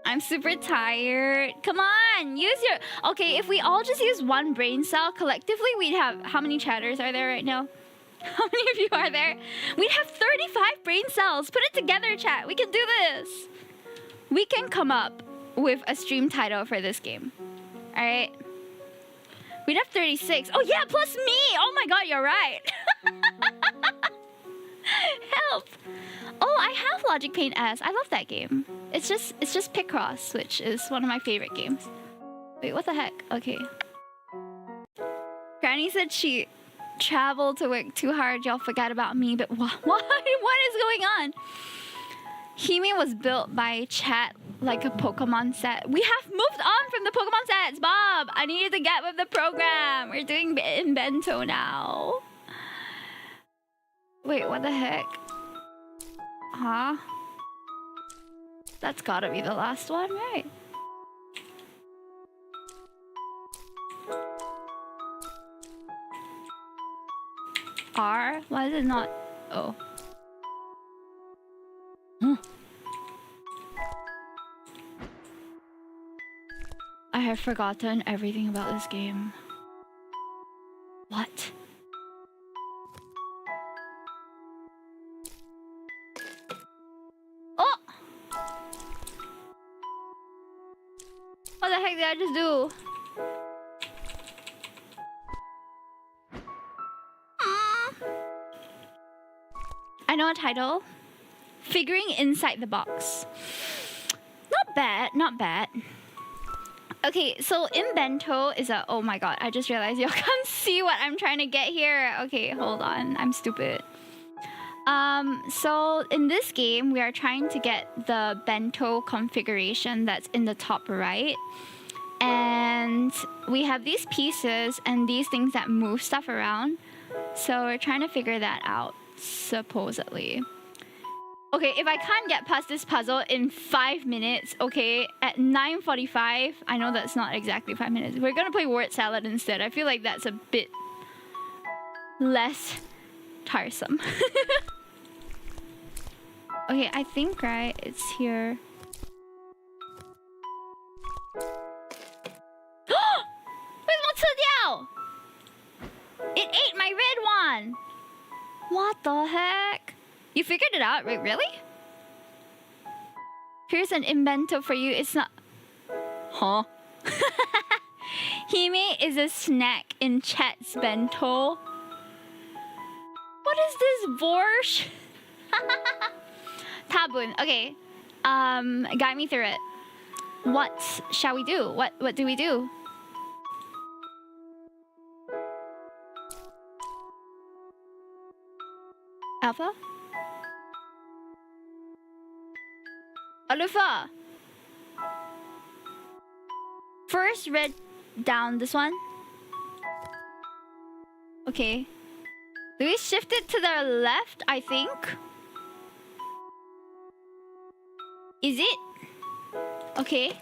I'm super tired. Come on, use your... Okay, if we all just use one brain cell, collectively we'd have... How many chatters are there right now? How many of you are there? We'd have 35 brain cells. Put it together, chat. We can do this. We can come up with a stream title for this game. Alright? We'd have 36. Oh yeah, plus me! Oh my god, you're right. Help! Oh, I have Logic Paint S. I love that game. It's just Picross, which is one of my favorite games. Wait, what the heck? Okay. Granny said she traveled to work too hard. Y'all forgot about me, but why? What is going on? Hime was built by chat like a Pokemon set. We have moved on from the Pokemon sets, Bob. I needed to get with the program. We're doing In Bento now. Wait, what the heck? Huh? That's gotta be the last one, right? R? Why is it not? Oh. I have forgotten everything about this game. What? Oh! What the heck did I just do? I know a title. Figuring inside the box. Not bad, not bad. Okay, so in bento is a... Oh my god, I just realized y'all can't see what I'm trying to get here. Okay, hold on. I'm stupid. So in this game, we are trying to get the bento configuration that's in the top right. And we have these pieces and these things that move stuff around. So we're trying to figure that out, supposedly. Okay, if I can't get past this puzzle in 5 minutes, okay, at 9:45, I know that's not exactly 5 minutes. We're gonna play word salad instead. I feel like that's a bit less tiresome. Okay, I think, right, it's here. It ate my red one! What the heck? You figured it out? Wait, really? Here's an invento for you. It's not... Huh? Hime is a snack in chat's bento. What is this borscht? Tabun. Okay. Guide me through it. What shall we do? What do we do? Alpha? Alufa! First read down this one. Okay. Do we shift it to the left, I think? Is it? Okay.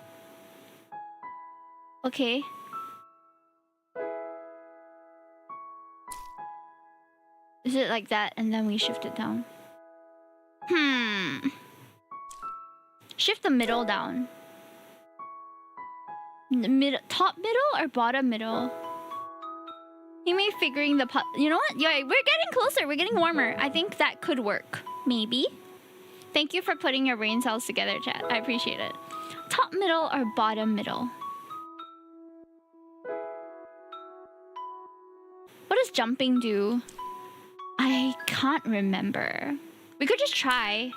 Okay. Is it like that and then we shift it down? Shift the middle down. Top middle or bottom middle? You may figuring the you know what? Yeah, we're getting closer. We're getting warmer. I think that could work. Maybe. Thank you for putting your brain cells together, chat. I appreciate it. Top middle or bottom middle? What does jumping do? I can't remember. We could just try.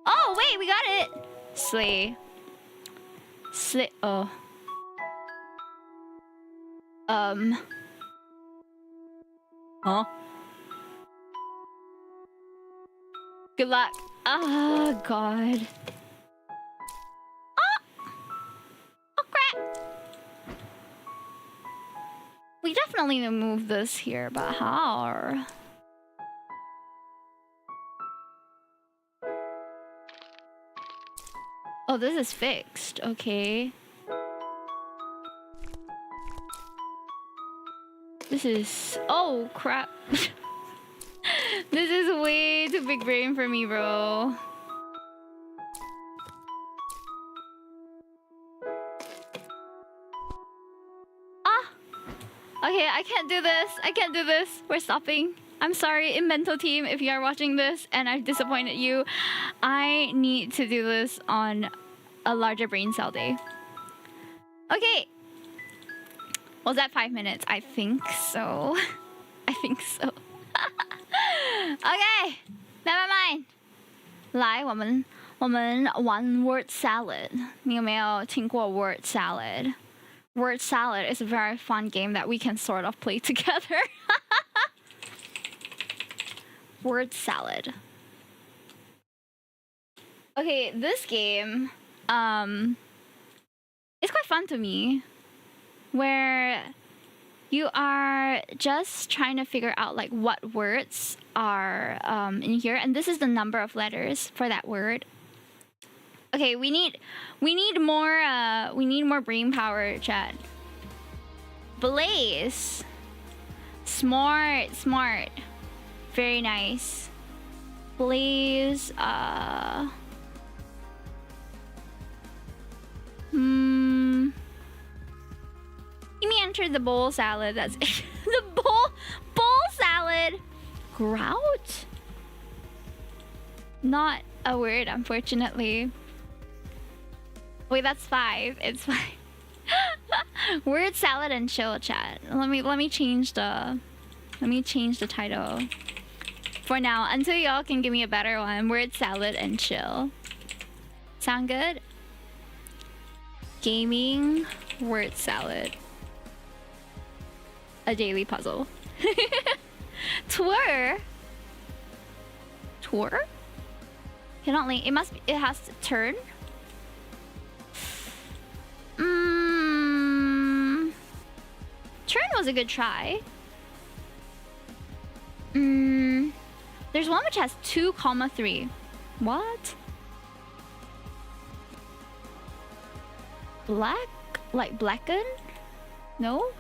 Oh, wait, we got it. Slay. Slay. Oh. Huh? Good luck. Oh, God. Oh! Oh, crap. We definitely need to move this here, but how? Oh, this is fixed. Okay. This is... Oh, crap. This is way too big brain for me, bro. Ah! Okay, I can't do this. I can't do this. We're stopping. I'm sorry, Invento team, if you are watching this and I've disappointed you. I need to do this on a larger brain cell day. Okay. Was that 5 minutes? I think so. I think so. Okay, never mind. 来，我们玩 word salad. 你有没有听过 word salad? Word salad is a very fun game that we can sort of play together. Word salad. Okay, this game, it's quite fun to me, where you are just trying to figure out like what words are in here, and this is the number of letters for that word. Okay, we need more brain power, chat. Blaze. Smart. Very nice. Blaze. Let me enter the bowl salad. That's it. The bowl salad. Grout? Not a word, unfortunately. Wait, that's 5. It's 5. Word salad and chill, chat. Let me change the title for now until y'all can give me a better one. Word salad and chill. Sound good? Gaming word salad. A daily puzzle. Tour. Tour? Cannot link. It has to turn. Turn was a good try. There's one which has 2,3. What? Black? Like blacken? No?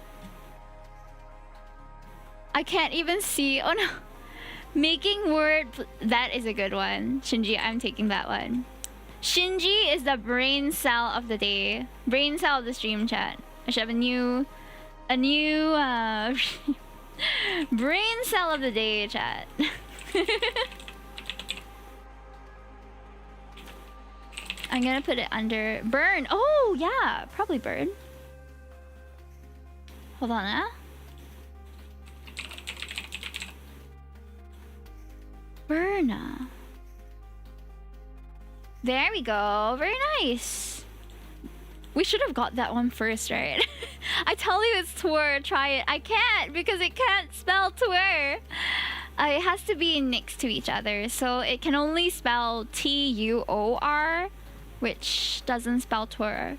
I can't even see. Oh no. Making word. That is a good one. Shinji, I'm taking that one. Shinji is the brain cell of the day. Brain cell of the stream chat. I should have a new brain cell of the day chat. I'm gonna put it under burn. Oh yeah, probably burn. Hold on, huh? Burn. There we go. Very nice. We should have got that one first, right? I tell you it's tour. Try it. I can't because it can't spell tour. It has to be next to each other, so it can only spell T-U-O-R, which doesn't spell tour.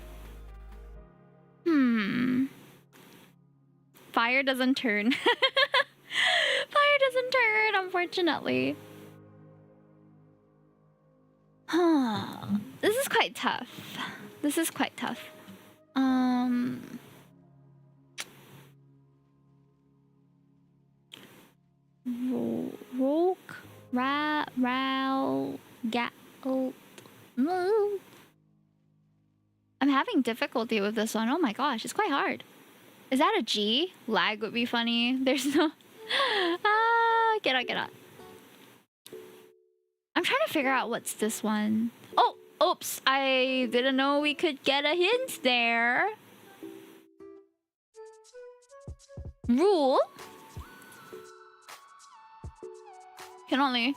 Fire doesn't turn. Fire doesn't turn, unfortunately. This is quite tough. This is quite tough. Roke, I'm having difficulty with this one. Oh my gosh, it's quite hard. Is that a G? Lag would be funny. There's no... get out. I'm trying to figure out what's this one. Oh, oops. I didn't know we could get a hint there. Rule? Can only...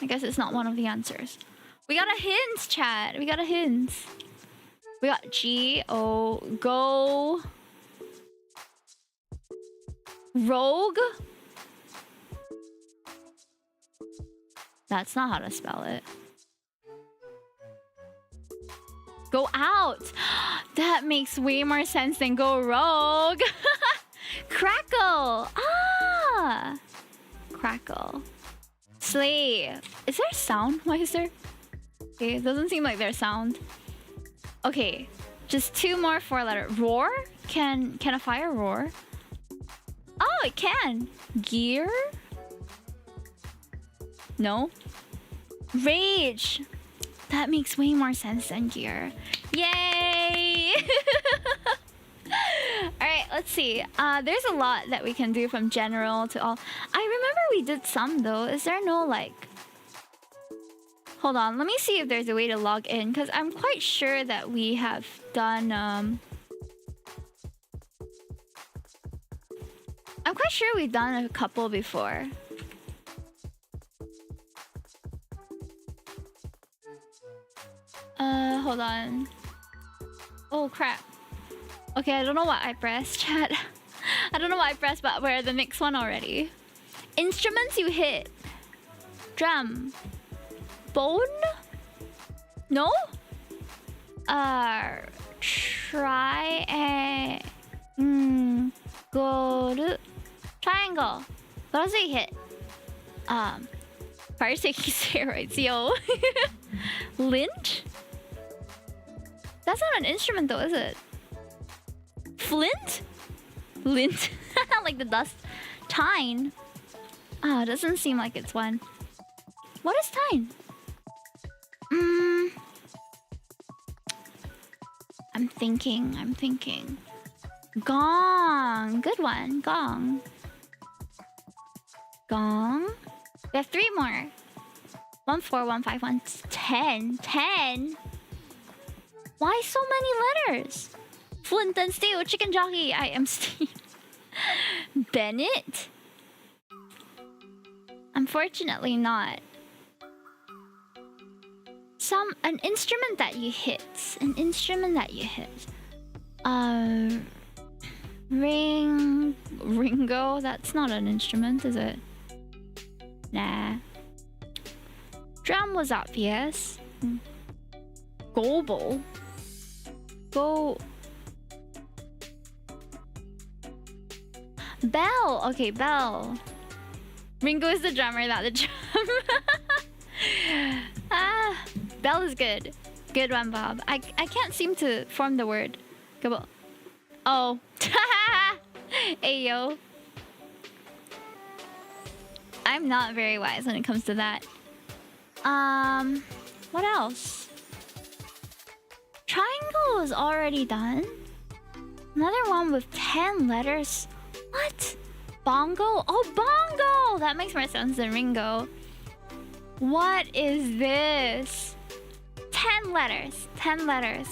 I guess it's not one of the answers. We got a hint, chat. We got a hint. We got G-O... Go... Rogue? That's not how to spell it. Go out! That makes way more sense than go rogue. Crackle! Ah! Crackle. Slay. Is there sound? Why is there... Okay, it doesn't seem like there's sound. Okay, just 2 more 4-letter. Roar? Can a fire roar? Oh, it can. Gear? No. Rage. That makes way more sense than gear. Yay! Alright, let's see. There's a lot that we can do from general to all. I remember we did some though. Is there no like... Hold on, let me see if there's a way to log in, because I'm quite sure that we have done... I'm quite sure we've done a couple before. Hold on. Oh crap. Okay, I don't know what I pressed, chat. I don't know what I pressed, but we're the next one already. Instruments you hit. Drum. Bone? No? Try and... Go... Triangle. What else did you hit? Fire taking steroids, yo. Lint? That's not an instrument though, is it? Flint? Lint. Like the dust. Tine. Ah, doesn't seem like it's one. What is tine? I'm thinking. Gong. Good one. Gong. Gong. We have 3 more. 1, 4, 1, 5, 1, 10. 10? Why so many letters? Flint and Steel, Chicken Jockey, I am Steve. Bennett? Unfortunately not. An instrument that you hit. An instrument that you hit. Ringo? That's not an instrument, is it? Nah. Drum was obvious. Gobel. Bell. Okay, bell. Ringo is the drummer, not the drum. Bell is good. Good one, Bob. I can't seem to form the word. Gobel. Oh. Ayo. I'm not very wise when it comes to that. What else? Triangle is already done. Another one with 10 letters. What? Bongo? Oh, bongo! That makes more sense than Ringo. What is this? 10 letters. 10 letters.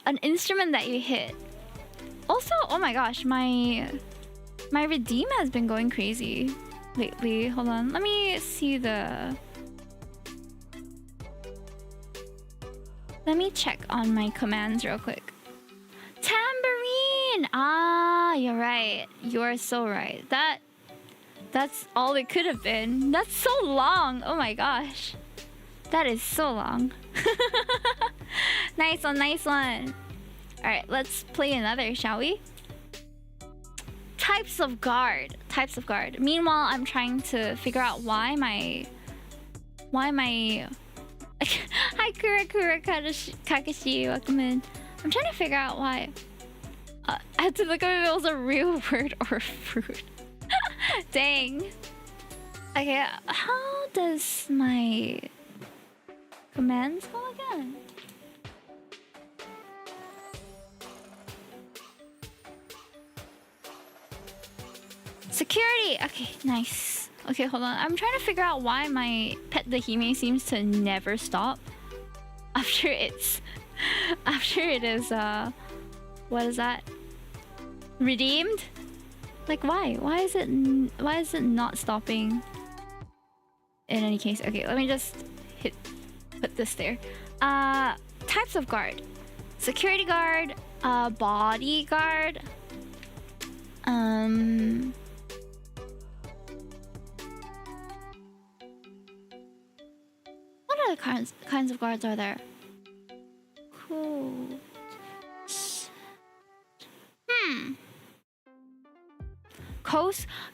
An instrument that you hit. Also, oh my gosh, my redeem has been going crazy lately. Hold on, let me see the... Let me check on my commands real quick. Tambourine! Ah, you're right. You're so right. That's all it could have been. That's so long. Oh my gosh. That is so long. Nice one, nice one. Alright, let's play another, shall we? Types of guard. Types of guard. Meanwhile, I'm trying to figure out why my... Hi, Kurakura Kakashi, welcome in. I'm trying to figure out why. I had to look up if it was a real word or fruit. Dang. Okay, how does my commands go again? Security! Okay, nice. Okay, hold on. I'm trying to figure out why my pet the Hime seems to never stop after it is what is that? Redeemed? Like why? Why is it not stopping? In any case, okay, let me just put this there. Types of guard. Security guard, bodyguard. What other kinds of guards are there? Cool.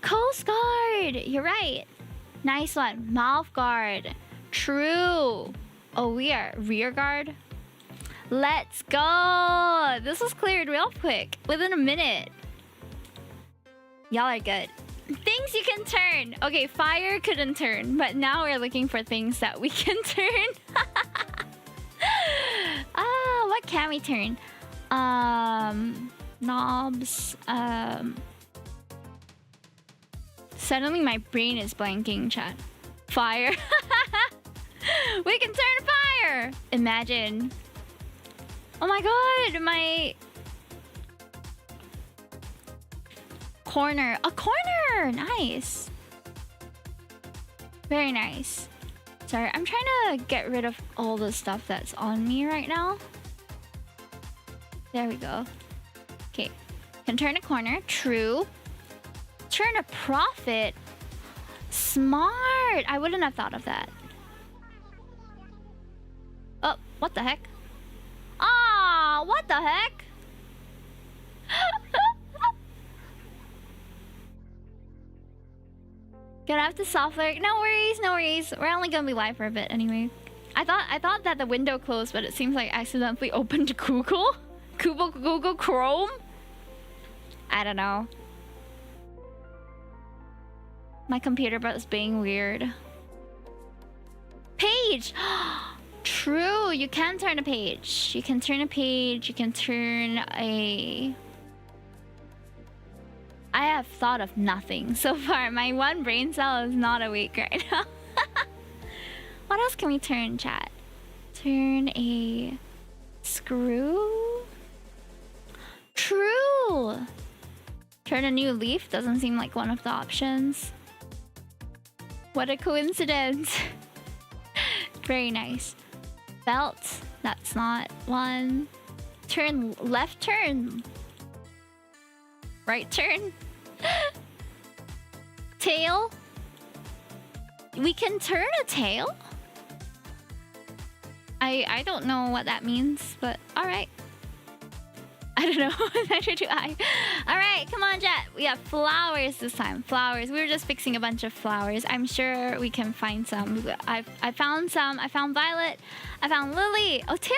Coast Guard! You're right. Nice one. Mouth guard. True. Oh, we are rear guard. Let's go. This was cleared real quick. Within a minute. Y'all are good. Things you can turn. Okay, fire couldn't turn, but now we're looking for things that we can turn. What can we turn? Knobs. Suddenly my brain is blanking, chat. Fire. We can turn fire! Imagine. Oh my god, my... Corner. A corner! Nice. Very nice. Sorry, I'm trying to get rid of all the stuff that's on me right now. There we go. Okay. Can turn a corner. True. Turn a profit. Smart. I wouldn't have thought of that. Oh, what the heck? Ah, what the heck? Gonna have to soft lyric. No worries, no worries. We're only gonna be live for a bit anyway. I thought that the window closed, but it seems like I accidentally opened Google Chrome. I don't know. My computer was being weird. Page! True, you can turn a page. You can turn a page, you can turn a... I have thought of nothing so far. My one brain cell is not awake right now. What else can we turn, chat? Turn a... screw? True! Turn a new leaf doesn't seem like one of the options. What a coincidence. Very nice. Belt. That's not one. Turn. Left turn. Right turn. Tail. We can turn a tail? I don't know what that means, but alright. I don't know. Neither do I. Alright, come on, Jet. We have flowers this time. Flowers. We were just fixing a bunch of flowers. I'm sure we can find some. I found some. I found Violet. I found Lily. Oh, tail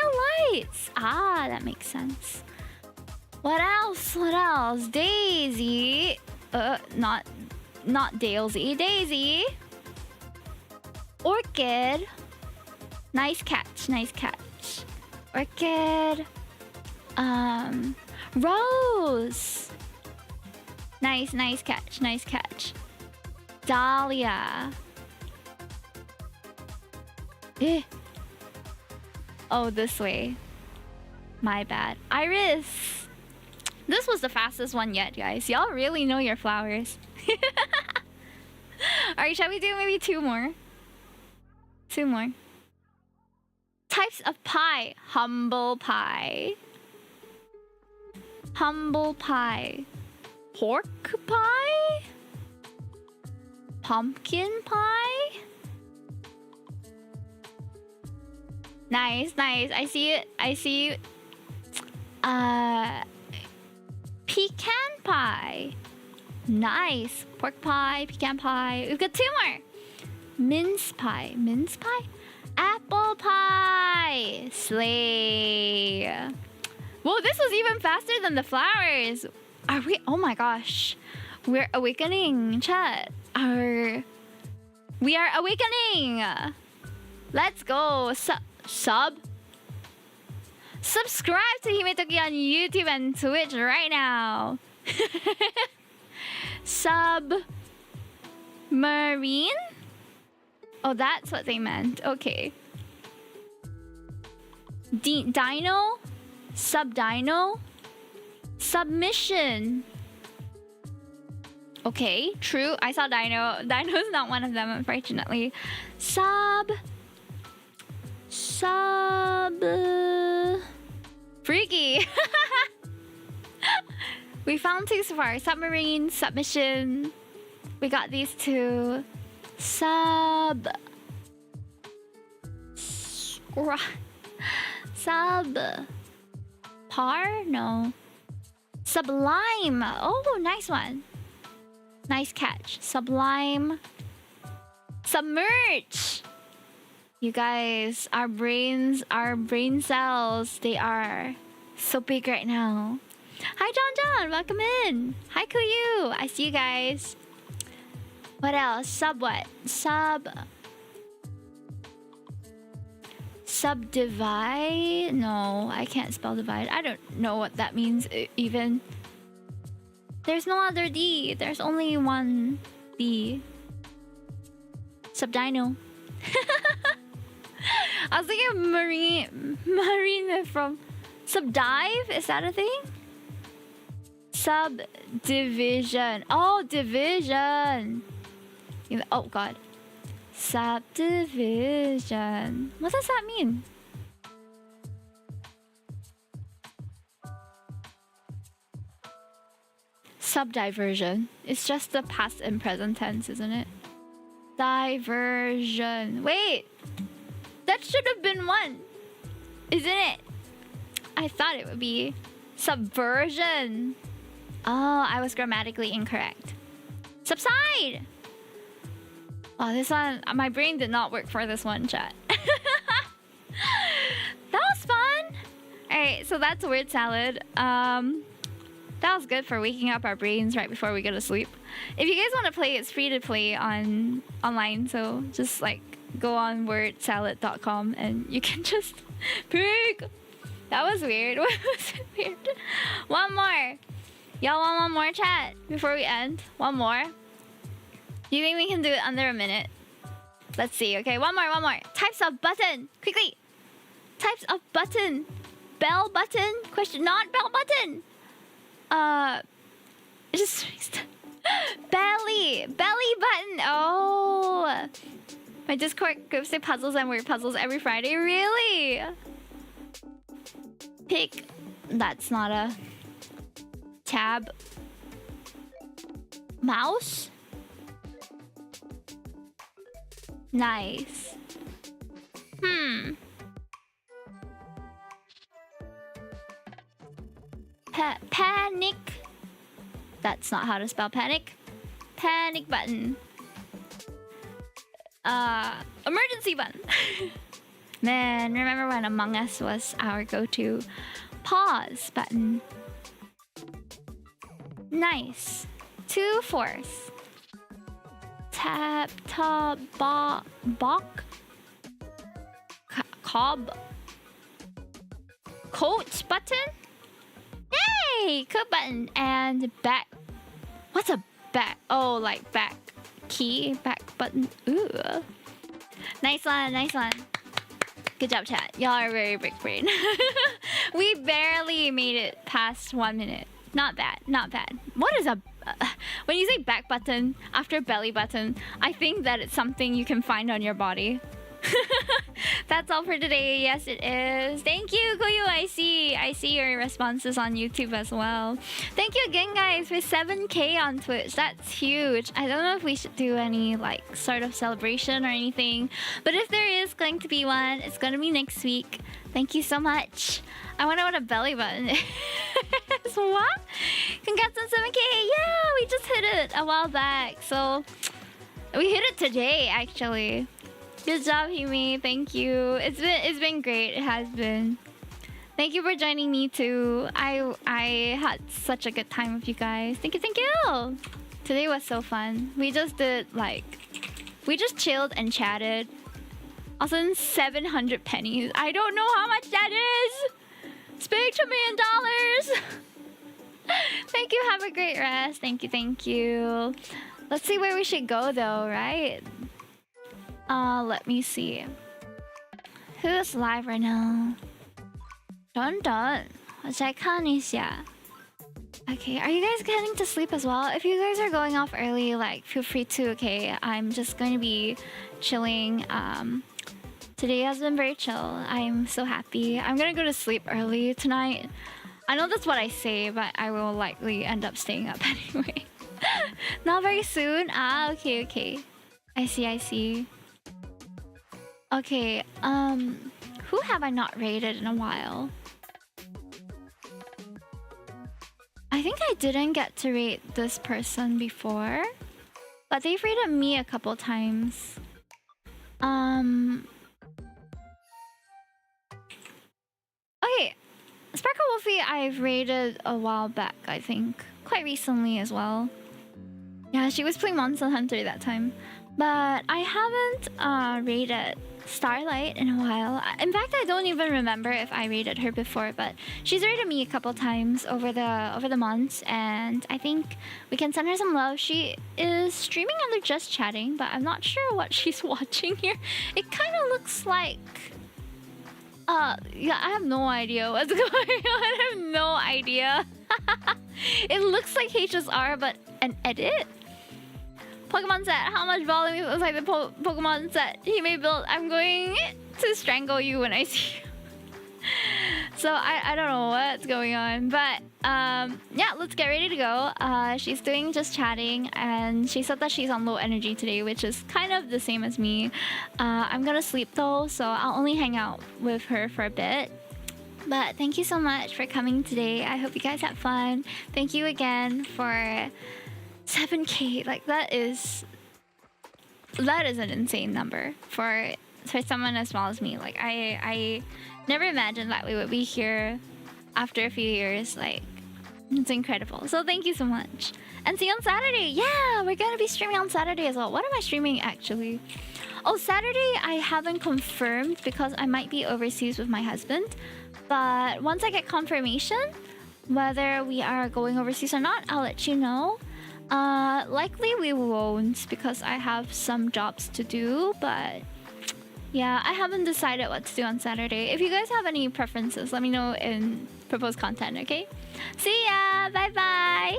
lights. Ah, that makes sense. What else? What else? Daisy. Not Daisy. Daisy. Orchid. Nice catch. Nice catch. Orchid. Rose. Nice catch. Nice catch. Dahlia. Eh. Oh, this way. My bad. Iris. This was the fastest one yet, guys. Y'all really know your flowers. Alright, shall we do maybe two more? Two more. Types of pie. Humble pie. Humble pie. Pork pie? Pumpkin pie? Nice. I see it. Pecan pie. Nice. Pork pie, pecan pie. We've got two more. Mince pie. Mince pie? Apple pie. Slay. Whoa, this was even faster than the flowers. Are we? Oh my gosh. We're awakening, chat. We are awakening. Let's go. Subscribe to Himetoki on YouTube and Twitch right now. Submarine? Oh, that's what they meant. Okay. Dino? Subdino? Submission. Okay, true. I saw Dino. Dino's not one of them, unfortunately. Freaky. We found two so far. Submarine, submission. We got these two. Par? No. Sublime. Oh, nice one. Nice catch. Sublime. Submerge. You guys, our brain cells, they are so big right now. Hi, John. Welcome in. Hi, Kuyu. I see you guys. What else? What? Subdivide? No, I can't spell divide. I don't know what that means even. There's no other D. There's only one D. Subdino. I was thinking marine from subdive. Is that a thing? Subdivision. Oh, division. Oh God. Subdivision. What does that mean? Subdiversion. It's just the past and present tense, isn't it? Diversion. Wait! That should have been one. Isn't it? I thought it would be subversion. Oh, I was grammatically incorrect. Subside! Oh, this one, my brain did not work for this one, chat. That was fun. Alright, so that's word salad. That was good for waking up our brains right before we go to sleep. If you guys want to play, it's free to play online. So just like go on wordsalad.com and you can just pick. That was weird. What was it weird? One more. Y'all want one more, chat, before we end? One more. Do you think we can do it under a minute? Let's see. Okay, one more. Types of button. Quickly. Types of button. Bell button? Question. Not bell button. Just belly button. Oh, My Discord groups say puzzles and word puzzles every Friday. Really? Pick. That's not a tab. Mouse? Nice. Panic. That's not how to spell panic. Panic button. Emergency button. Man, remember when Among Us was our go-to? Pause button. Nice. 2 fourths. Tap, top, bok. Cob. Coat button? Yay! Coat button. And back. What's a back? Oh, like back key, back button. Ooh. Nice one, nice one. Good job, chat. Y'all are very big brain. We barely made it past 1 minute. Not bad, not bad. What is a... when you say back button after belly button, I think that it's something you can find on your body. That's all for today. Yes, it is. Thank you, Koyu. I see your responses on YouTube as well. Thank you again, guys, for 7K on Twitch. That's huge. I don't know if we should do any like sort of celebration or anything, but if there is going to be one, it's going to be next week. Thank you so much. I wonder what a belly button is. What? Congrats on 7K. Yeah, we just hit it a while back. So we hit it today, actually. Good job, Hime. Thank you. It's been great. It has been. Thank you for joining me too. I had such a good time with you guys. Thank you, thank you. Today was so fun. We just did we just chilled and chatted. Also, 700 pennies. I don't know how much that is. Speak to me in dollars. Thank you. Have a great rest. Thank you, thank you. Let's see where we should go though, right? Let me see. Who's live right now? Dun. 我再看一下. Okay, are you guys getting to sleep as well? If you guys are going off early, like, feel free to, okay? I'm just going to be chilling. Today has been very chill. I'm so happy. I'm gonna go to sleep early tonight. I know that's what I say, but I will likely end up staying up anyway. Not very soon? Ah, okay. I see. Okay, who have I not rated in a while? I think I didn't get to rate this person before, but they've rated me a couple times. Okay, Sparkle Wolfie I've rated a while back, I think. Quite recently as well. Yeah, she was playing Monster Hunter that time. But I haven't rated Starlight in a while. In fact, I don't even remember if I rated her before, but she's rated me a couple times over the months, and I think we can send her some love. She is streaming under Just Chatting, but I'm not sure what she's watching here. It kind of looks like... yeah, I have no idea what's going on. I have no idea. It looks like HSR, but an edit? Pokemon set. How much volume looks like the Pokemon set he may build? I'm going to strangle you when I see you. So I don't know what's going on, but yeah, let's get ready to go. She's doing Just Chatting, and she said that she's on low energy today, which is kind of the same as me. I'm gonna sleep though, so I'll only hang out with her for a bit. But thank you so much for coming today. I hope you guys had fun. Thank you again for 7K. Like, that is an insane number for someone as small as me. Like, I never imagined that we would be here after a few years. Like, it's incredible. So thank you so much, and see you on Saturday. Yeah, we're gonna be streaming on Saturday as well. What am I streaming actually? Oh, Saturday I haven't confirmed because I might be overseas with my husband, but once I get confirmation whether we are going overseas or not, I'll let you know. Likely we won't because I have some jobs to do, but yeah, I haven't decided what to do on Saturday. If you guys have any preferences, let me know in proposed content, okay? See ya! Bye bye!